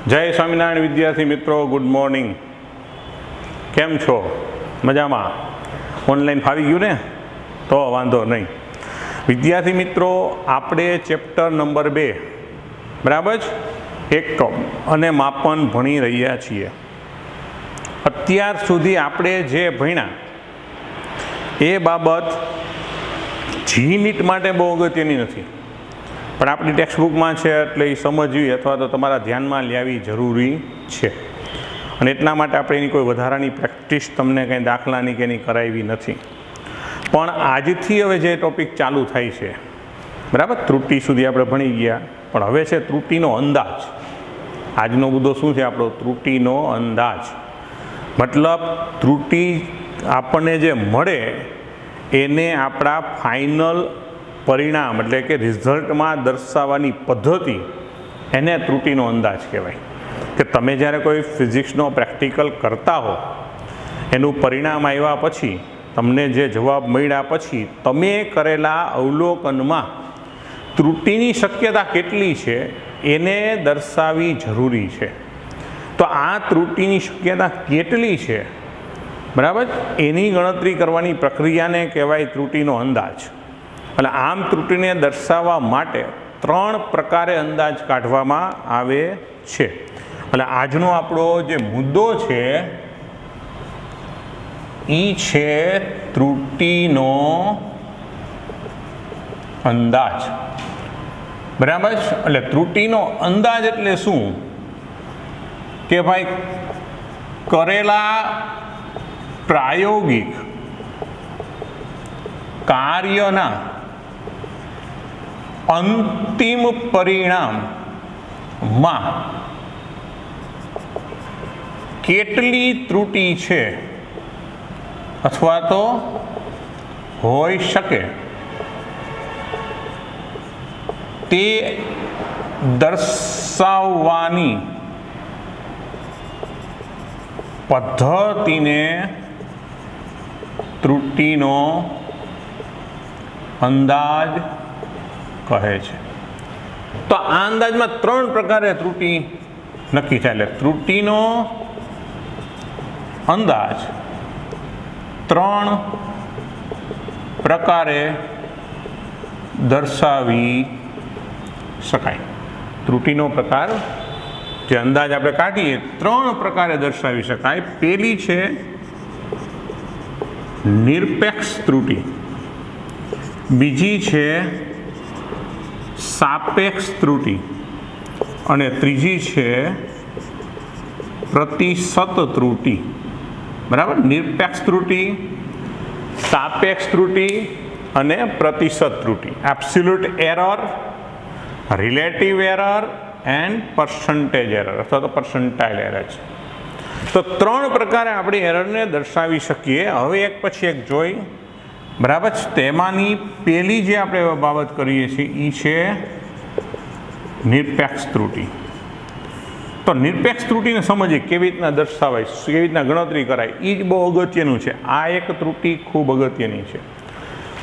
जय स्वामीनारायण विद्यार्थी मित्रों, गुड मॉर्निंग। केम छो? मजामां? ऑनलाइन फावी गयुं ने? तो वांधो नहीं। विद्यार्थी मित्रों, आपणे चेप्टर नंबर 2 बराबर एकम अने मापन भणी रह्या छीए। अत्यार सुधी आपणे जे भण्या ए बाबत जी नीट माटे बहु अगत्यनी नथी, पण आपणी टेक्स्टबुक में है एटले समझवी अथवा तो तमारा ध्यान में लेवी जरूरी है। अने एटला माटे आपणे एनी कोई वधारानी प्रेक्टिस तमने कहीं दाखलानी के एनी करावी नथी। पण आजथी हवे जे टॉपिक चालू थाय छे बराबर, त्रुटि सुधी आपणे भणी गया, पण हवे छे त्रुटिनो अंदाज। आजनो मुद्दो शुं छे आपणो? त्रुटिनो अंदाज। मतलब त्रुटि आपणे जे मळे एने आपणा फाइनल परिणाम एटले के रिजल्ट में दर्शाववानी पद्धति एने त्रुटिनो अंदाज कहेवाय। कि तमे ज्यारे कोई फिजिक्सनो प्रेक्टिकल करता हो, एनु परिणाम आव्या पछी तमने जे जवाब मळ्या पछी तमे करेला अवलोकन में त्रुटिनी शक्यता केटली छे एने दर्शावी जरूरी छे। तो आ त्रुटिनी शक्यता केटली छे बराबर, एनी गणतरी करवानी प्रक्रियाने कहेवाय त्रुटिनो अंदाज। એટલે આમ ત્રુટિને દર્શાવવા માટે 3 પ્રકારે અંદાજ કાઢવામાં આવે છે। એટલે આજનો આપણો જે મુદ્દો છે એ છે ત્રુટિનો અંદાજ બરાબર। એટલે ત્રુટિનો અંદાજ એટલે શું કે ભાઈ કરેલા પ્રાયોગિક કાર્યના अंतिम परिणाम में केटली त्रुटि छे अथवा तो होई शके ते दर्शाववानी पद्धतिने त्रुटिनो अंदाज कहे छे। तो आ अंदाज में 3 प्रकारे त्रुटि नक्की थाय। त्रुटिनो अंदाज 3 प्रकारे दर्शावी शकाय। त्रुटिनो प्रकार जे अंदाज आपणे काढीए 3 प्रकारे दर्शावी शकाय। पहेली छे निरपेक्ष त्रुटि, बीजी छे सापेक्ष त्रुटि और तीजी है प्रतिशत त्रुटि बराबर। निरपेक्ष त्रुटि, सापेक्ष त्रुटि और प्रतिशत त्रुटि। Absolute error, relative error and percentage error अथवा तो परसेंटाइल एरर। तो 3 प्रकार अपनी एरर ने दर्शावी शकीए। हवे एक पछी एक जोई बराबर। तेमानी पहली जे आपणे बाबत करीए छीए ई छे निरपेक्ष त्रुटि। तो निरपेक्ष त्रुटि ने समझीए केवी रीतना दर्शावाय, केवी रीतना गणतरी कराय, ई ज बहु अगत्यनुं छे। आ एक त्रुटि खूब अगत्यनी छे।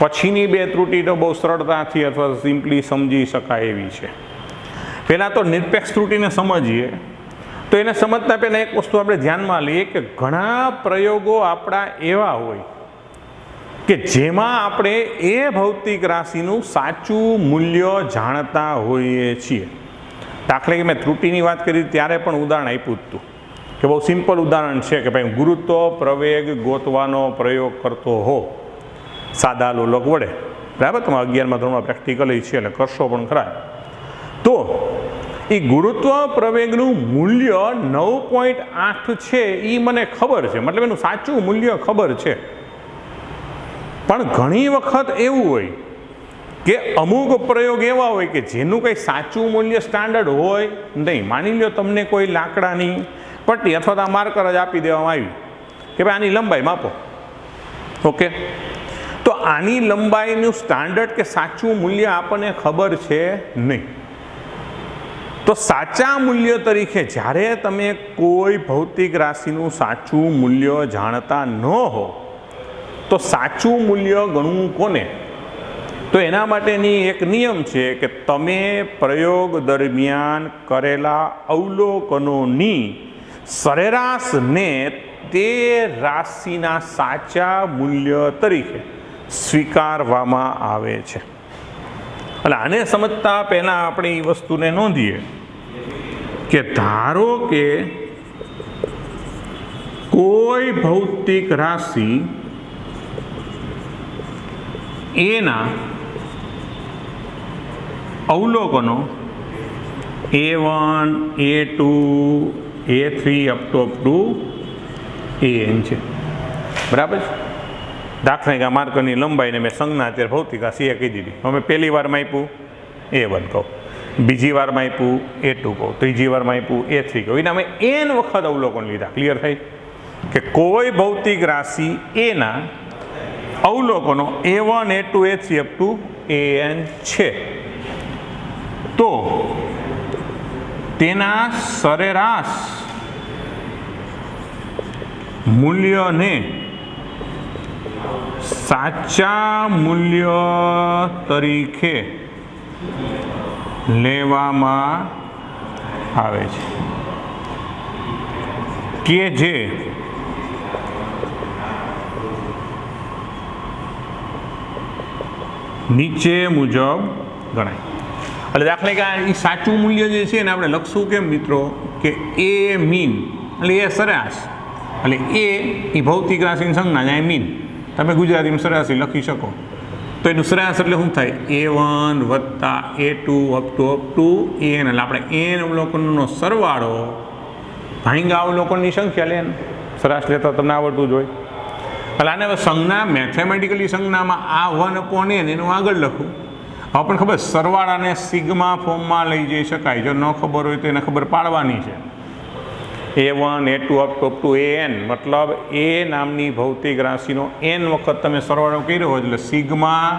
पछीनी 2 त्रुटि तो बहु सरळताथी अथवा सिम्पली समजी शकाय एवी छे। पहेला तो निरपेक्ष त्रुटि ने समझीए। तो एने समजता पहेला एक वस्तु आपणे ध्यानमां लईए कि घणा प्रयोगो आपणा एवा होय कि जेमां आपणे ए भौतिक राशिनुं साचुं मूल्य जाणता होईए छीए। दाखला के मैं त्रुटिनी वात करी त्यारे पण उदाहरण आप्युं हतुं कि बहु सिम्पल उदाहरण छे कि भाई गुरुत्व प्रवेग गोतवानो प्रयोग करतो हो सादा लोलक वडे बराबर। तमे 11मा धोरणमां प्रेक्टिकल छे એટલે કરશો પણ ખરા। तो ई गुरुत्व प्रवेगनुं मूल्य 9.8 छे ई मने खबर छे, मतलब एनुं साचुं मूल्य खबर छे। पण घणी वखत एवुं होय कि अमुक प्रयोग एवा होय कि जेनुं कंई साचुं मूल्य स्टांडर्ड होय नहीं। मानी लो तमने कोई लाकडानी पट्टी अथवा तो मार्कर ज आपी देवामां आवी कि भाई आनी लंबाई मापो। ओके, तो आनी लंबाईनुं स्टांडर्ड के साचुं मूल्य आपने खबर छे नहीं। तो साचा मूल्य तरीके ज्यारे तमे कोई भौतिक राशिनुं साचुं मूल्य जाणता न हो तो साचुं मूल्य गणવું कोने? તો એના માટેની એક નિયમ છે કે તમે પ્રયોગ દરમિયાન કરેલા અવલોકનોની સરેરાશને તે રાશિના સાચા મૂલ્ય તરીકે સ્વીકારવામાં આવે છે. એટલે આને સમજતા પહેલાં આપણે એ વસ્તુને નોંધીએ કે ધારો કે કોઈ ભૌતિક રાશિ એના અવલોકનો A1, A2, A3 up to AN છે. બરાબર છે. દાખલા કે માર્કરની લંબાઈને મેં સંજ્ઞા અત્યારે ભૌતિક રાશિ કહી દીધી. અમે પહેલી વારમાં આપ્યું A1 કહું, બીજી વારમાં આપ્યું A2 કહું, ત્રીજી વારમાં આપ્યું A3 કહું. એના અમે N વખત અવલોકન લીધા. ક્લિયર થાય કે કોઈ ભૌતિક રાશિ એના અવલોકનો A1, A2, A3 up to AN છે તો તેના સરેરાશ મૂલ્યને સાચા મૂલ્ય તરીકે લેવામાં આવે છે કે જે નીચે મુજબ ગણાય. એટલે દાખલા કે એ સાચું મૂલ્ય જે છે ને આપણે લખશું કેમ મિત્રો કે એ મીન એટલે એ સરેરાશ એટલે એ ભૌતિક રાશિની સંજ્ઞા જાય મીન. તમે ગુજરાતીમાં સરેરાશી લખી શકો તો એનું સરેરાશ એટલે શું થાય A1 વત્તા A2 અપ ટુ AN. એટલે આપણે એન અવલોકનનો સરવાળો ભાંગા અવલોકનની સંખ્યા લે સરેરાશ લેતા તમને આવડતું જ હોય. એટલે આને સંજ્ઞા મેથેમેટિકલી સંજ્ઞામાં આ 1/n એનું આગળ લખું. હવે પણ ખબર સરવાળાને સિગ્મા ફોર્મમાં લઈ જઈ શકાય. જો ન ખબર હોય તો એને ખબર પાડવાની છે. A1, A2 up to AN મતલબ એ નામની ભૌતિક રાશિનો n વખત તમે સરવાળો કર્યો હોય એટલે સિગ્મા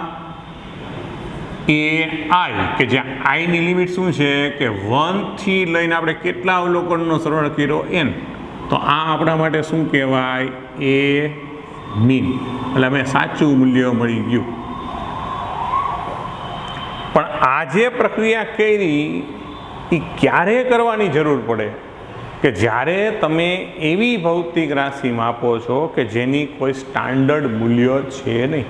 AI કે જ્યાં આઈની લિમિટ શું છે કે 1 થી લઈને આપણે કેટલા અવલોકનનો સરવાળો કર્યો n. તો આ આપણા માટે શું કહેવાય એ મીન. એટલે અમે સાચું મૂલ્ય મળી ગયું. પણ આ જે પ્રક્રિયા કરી એ ક્યારે કરવાની જરૂર પડે કે જ્યારે તમે એવી ભૌતિક રાશિ માપો છો કે જેની કોઈ સ્ટાન્ડર્ડ મૂલ્ય છે નહીં.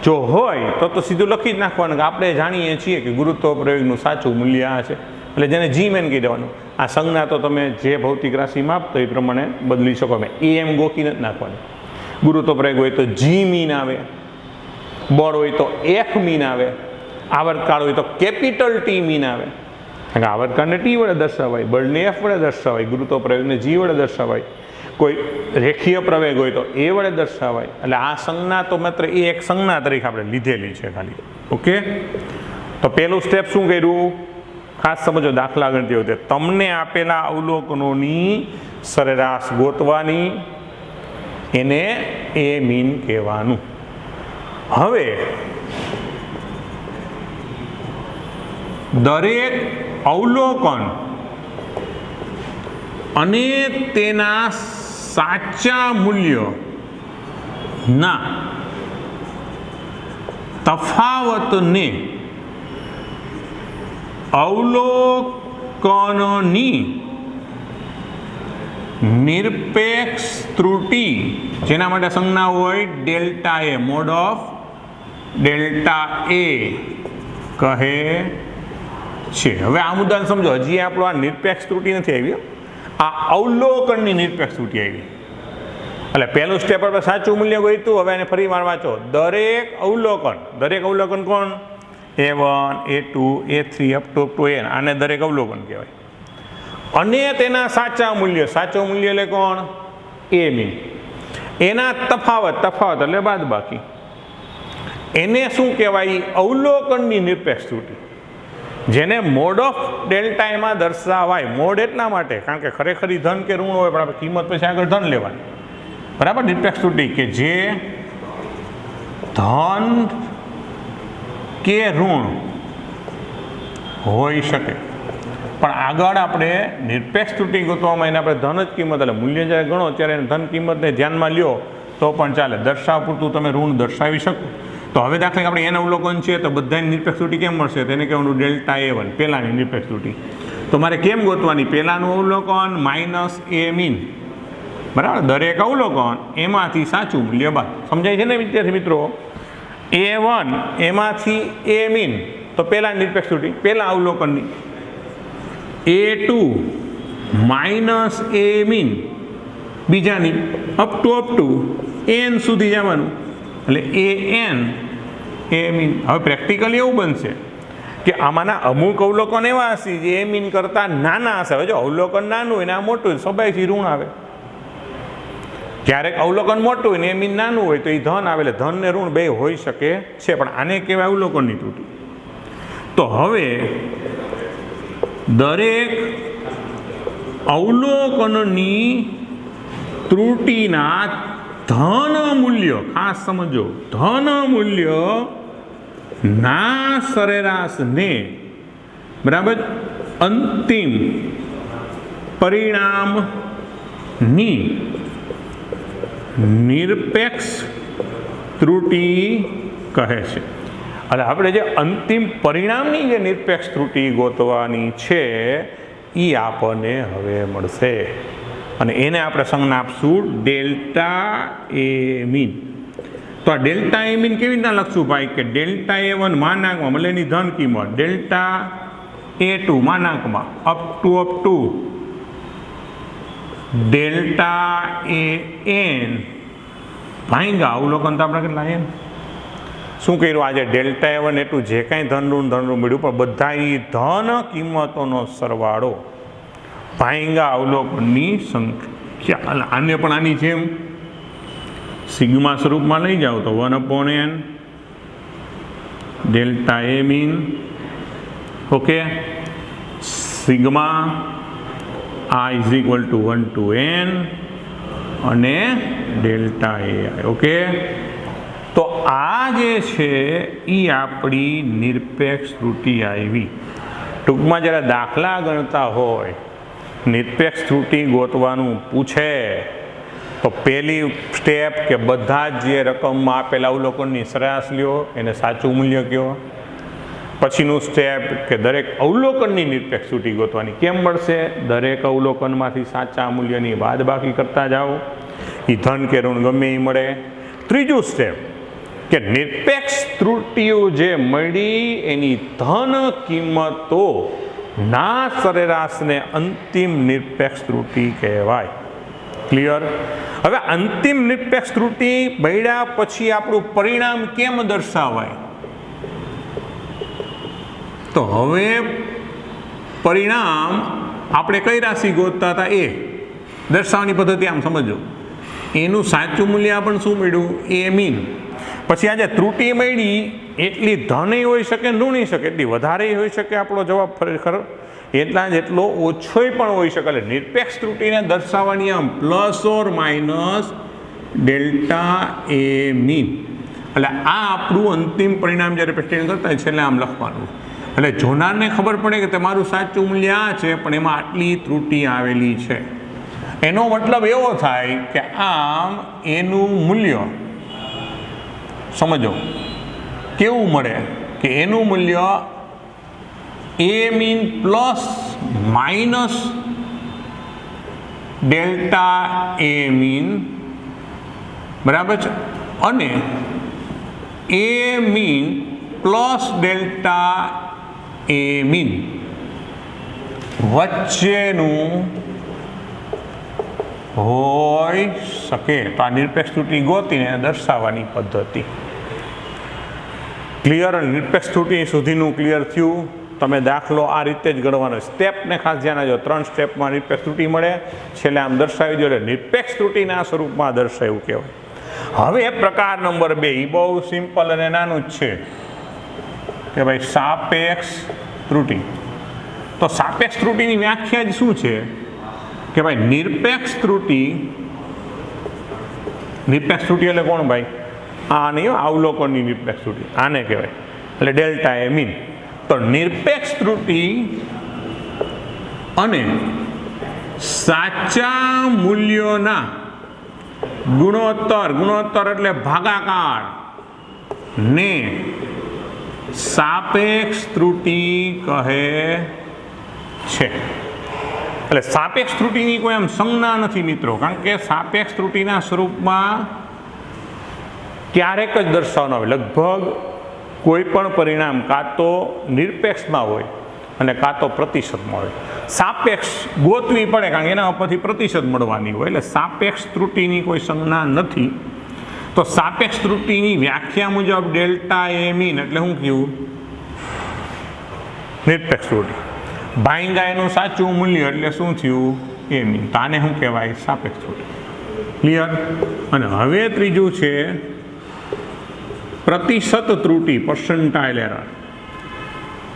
જો હોય તો સીધું લખી જ નાખવાનું કે આપણે જાણીએ છીએ કે ગુરુત્વ પ્રયોગનું સાચું મૂલ્ય આ છે એટલે જેને જી મેન કહી દેવાનું. આ સંજ્ઞા તો તમે જે ભૌતિક રાશિ માપતો એ પ્રમાણે બદલી શકો. મેં એમ ગોખી નથી નાખવાનું. ગુરુત્વ પ્રયોગ હોય તો જી મીન આવે, બળ હોય તો F મીન આવે, આવર્તકાળ હોય તો કેપિટલ T મીન આવે. કારણ કે આવર્તકાળને T વડે દર્શાવાય, બળને F વડે દર્શાવાય, ગુરુત્વ પ્રયોગને G વડે દર્શાવાય, કોઈ રેખીય પ્રવેગ હોય તો એ વડે દર્શાવાય. એટલે આ સંજ્ઞા તો માત્ર એ એક સંજ્ઞા તરીકે આપણે લીધેલી છે ખાલી. ઓકે, તો પહેલું સ્ટેપ શું કર્યું ખાસ સમજો. દાખલા ગણતી વખતે તમને આપેલા અવલોકનોની સરેરાશ ગોતવાની, એને એ મીન કહેવાનું. હવે દરેક અવલોકન અને તેના સાચા મૂલ્યના તફાવતને અવલોકનોની નિરપેક્ષ ત્રુટિ, જેના માટે સંજ્ઞા હોય delta A, mode of delta A કહે છે. હવે આ મુદ્દાને સમજો. હજી આપણો આ નિરપેક્ષ ત્રુટિ નથી આવી, આ અવલોકનની નિરપેક્ષ ત્રુટિ આવી. એટલે પહેલું સ્ટેપ આપણે સાચું મૂલ્ય ગોઈતું. હવે એને ફરી વાર વાંચો. દરેક અવલોકન કોણ? A1, A2, A3 up to AN. આને દરેક અવલોકન કહેવાય. અને તેના સાચા મૂલ્ય એટલે કોણ? એ મીન. એના તફાવત એટલે બાદબાકી, એને શું કહેવાય? અવલોકનની નિરપેક્ષ ત્રુટિ, જેને મોડ ઓફ ડેલ્ટા એમાં દર્શાવાય. મોડ એટલા માટે કારણ કે ખરેખર ધન કે ઋણ હોય પણ આપણે કિંમત પછી આગળ ધન લેવાની. બરાબર. નિરપેક્ષ ત્રુટિ કે જે ધન કે ઋણ હોઈ શકે, પણ આગળ આપણે નિરપેક્ષ ત્રુટિ ગોતવામાં એને આપણે ધન જ કિંમત એટલે મૂલ્ય જ્યારે ગણો ત્યારે ધન કિંમતને ધ્યાનમાં લ્યો તો પણ ચાલે. દર્શાવ પૂરતું તમે ઋણ દર્શાવી શકો. તો હવે દાખલા આપણે એન અવલોકન છે તો બધાની નિરપેક્ષ ત્રુટિ કેમ મળશે? તેને કહેવાનું ડેલ્ટા A1 પહેલાંની નિરપેક્ષ ત્રુટિ. તો મારે કેમ ગોતવાની? પહેલાંનું અવલોકન માઇનસ A મીન, બરાબર? દરેક અવલોકન એમાંથી સાચું મૂલ્ય બાદ. સમજાય છે ને વિદ્યાર્થી મિત્રો? A1 એમાંથી A મીન તો પહેલાંની નિરપેક્ષ ત્રુટિ, પહેલાં અવલોકનની. A2 માઇનસ A મીન બીજાની, અપ ટુ n સુધી જવાનું, એટલે an A મીન. હવે પ્રેક્ટિકલી એવું બનશે કે આમાંના અમુક અવલોકન એવા હશે જે A મીન કરતાં નાના હશે. હવે જો અવલોકન નાનું હોય ને આ મોટું હોય, સ્વાભાવિકથી ઋણ આવે. ક્યારેક અવલોકન મોટું હોય ને A મીન નાનું હોય તો એ ધન આવે, એટલે ધન ને ઋણ બે હોઈ શકે છે, પણ આને કહેવાય અવલોકનની ત્રુટિ. તો હવે દરેક અવલોકનની ત્રુટિના ધન મૂલ્ય, ખાસ સમજો, ધન મૂલ્ય ના સરેરાશને, બરાબર, અંતિમ પરિણામની નિરપેક્ષ ત્રુટિ કહે છે. એટલે આપણે જે અંતિમ પરિણામની જે નિરપેક્ષ ત્રુટિ ગોતવાની છે એ આપણને હવે મળશે, અને એને આપણે સંજ્ઞા આપશું ડેલ્ટા A મીન. તો આ ડેલ્ટા A મીન કેવી રીતના લખશું ભાઈ? કે ડેલ્ટા A1 માનાંકમાં એટલે એની ધન કિંમત, ડેલ્ટા A2 માનાંકમાં અપ ટુ ડેલ્ટા AN ભાંગા અવલોકન તો આપણે કેટલા n. શું કર્યું? આજે ડેલ્ટા A1 A2 જે કાંઈ ધનનું મળ્યું, પણ બધાની ધન કિંમતોનો સરવાળો ભાંગા અવલોકનની સંખ્યા. આને પણ આની જેમ સિગ્મા સ્વરૂપમાં લઈ જાઓ તો 1/n delta A mean, okay, sigma i is equal to 1 to n અને ડેલ્ટા AI, ઓકે. તો આ જે છે એ આપણી નિરપેક્ષ ત્રુટિ આવી. ટૂંકમાં જ્યારે દાખલા ગણતા હોય, નિરપેક્ષ ત્રુટિ ગોતવાનું પૂછે તો પહેલી સ્ટેપ કે બધા જ જે રકમમાં આપેલા અવલોકનની સરેરાશ લ્યો, એને સાચું મૂલ્ય કહો. પછીનું સ્ટેપ કે દરેક અવલોકનની નિરપેક્ષ ત્રુટિ ગોતવાની. કેમ મળશે? દરેક અવલોકનમાંથી સાચા મૂલ્યની બાદબાકી કરતા જાઓ, એ ધન કે ઋણ ગમે એ મળે. ત્રીજું સ્ટેપ કે નિરપેક્ષ ત્રુટિઓ જે મળી એની ધન કિંમતો ના સરેરાશને અંતિમ નિરપેક્ષ ત્રુટિ કહેવાય. ક્લિયર? હવે અંતિમ નિરપેક્ષ ત્રુટિ મળ્યા પછી આપણું પરિણામ કેમ દર્શાવાય? તો હવે પરિણામ આપણે કઈ રાશિ ગોતતા હતા એ દર્શાવવાની પદ્ધતિ આમ સમજો. એનું સાચું મૂલ્ય આપણને શું મળ્યું? A mean. પછી આજે ત્રુટિ મળી એટલી ધન હોઈ શકે, ઋણી શકે, એટલી વધારે હોઈ શકે આપણો જવાબ ખરેખર એટલા જેટલો ઓછોય પણ હોઈ શકે. એટલે નિરપેક્ષ ત્રુટિને દર્શાવવાની આમ plus or minus delta A mean. એટલે આ આપણું અંતિમ પરિણામ જ્યારે પ્રેક્ટિસ કરતા હોય છેલ્લે આમ લખવાનું. એટલે જોનારને ખબર પડે કે તમારું સાચું મૂલ્ય આ છે, પણ એમાં આટલી ત્રુટિ આવેલી છે. એનો મતલબ એવો થાય કે આમ એનું મૂલ્ય સમજો કેવું મળે કે એનું મૂલ્ય A mean plus minus delta A mean, બરાબર છે, અને A mean plus delta A mean વચ્ચેનું હોઈ શકે. તો આ નિરપેક્ષ ત્રુટિ ગોતીને દર્શાવવાની પદ્ધતિ. ક્લિયર? નિરપેક્ષ ત્રુટિ સુધીનું ક્લિયર થયું. તમે દાખલો આ રીતે જ ગણવાનો. સ્ટેપને ખાસ ધ્યાન આપજો. 3 સ્ટેપમાં નિરપેક્ષ ત્રુટિ મળે, છેલ્લે આમ દર્શાવી દો, એટલે નિરપેક્ષ ત્રુટિના સ્વરૂપમાં દર્શાવ્યું કહેવાય. હવે પ્રકાર નંબર 2 એ બહુ સિમ્પલ અને નાનું જ છે કે ભાઈ સાપેક્ષ ત્રુટિ. તો સાપેક્ષ ત્રુટિની વ્યાખ્યા જ શું છે કે ભાઈ નિરપેક્ષ ત્રુટિ એટલે કોણ ભાઈ? આ નહીં, અવલોકનની નિરપેક્ષ ત્રુટિ આને કહેવાય, એટલે ડેલ્ટા A મીન. તો નિરપેક્ષ ત્રુટિ અને સાચા મૂલ્યોના ગુણોત્તર એટલે ભાગાકાર ને સાપેક્ષ ત્રુટિ કહે છે. એટલે સાપેક્ષ ત્રુટિની કોઈ આમ સંજ્ઞા નથી મિત્રો, કારણ કે સાપેક્ષ ત્રુટિના સ્વરૂપમાં ક્યારેક જ દર્શાવવાનું આવે. લગભગ કોઈ પણ પરિણામ કાં તો નિરપેક્ષમાં હોય અને કાં તો પ્રતિશતમાં હોય. સાપેક્ષ ગોતવી પડે, કારણ કે એના ઉપરથી પ્રતિશત મળવાની હોય. એટલે સાપેક્ષ ત્રુટિની કોઈ સંજ્ઞા નથી. તો સાપેક્ષ ત્રુટિની વ્યાખ્યા મુજબ ડેલ્ટા એ મીન એટલે શું કહ્યું? નિરપેક્ષ ત્રુટિ ભાંગ્યા એનું સાચું મૂલ્ય એટલે શું થયું? એ મીન. તો આને શું કહેવાય? સાપેક્ષ ત્રુટિ. ક્લિયર? અને હવે ત્રીજું છે પ્રતિશત ત્રુટિ, પર્સન્ટાઇલ એરર.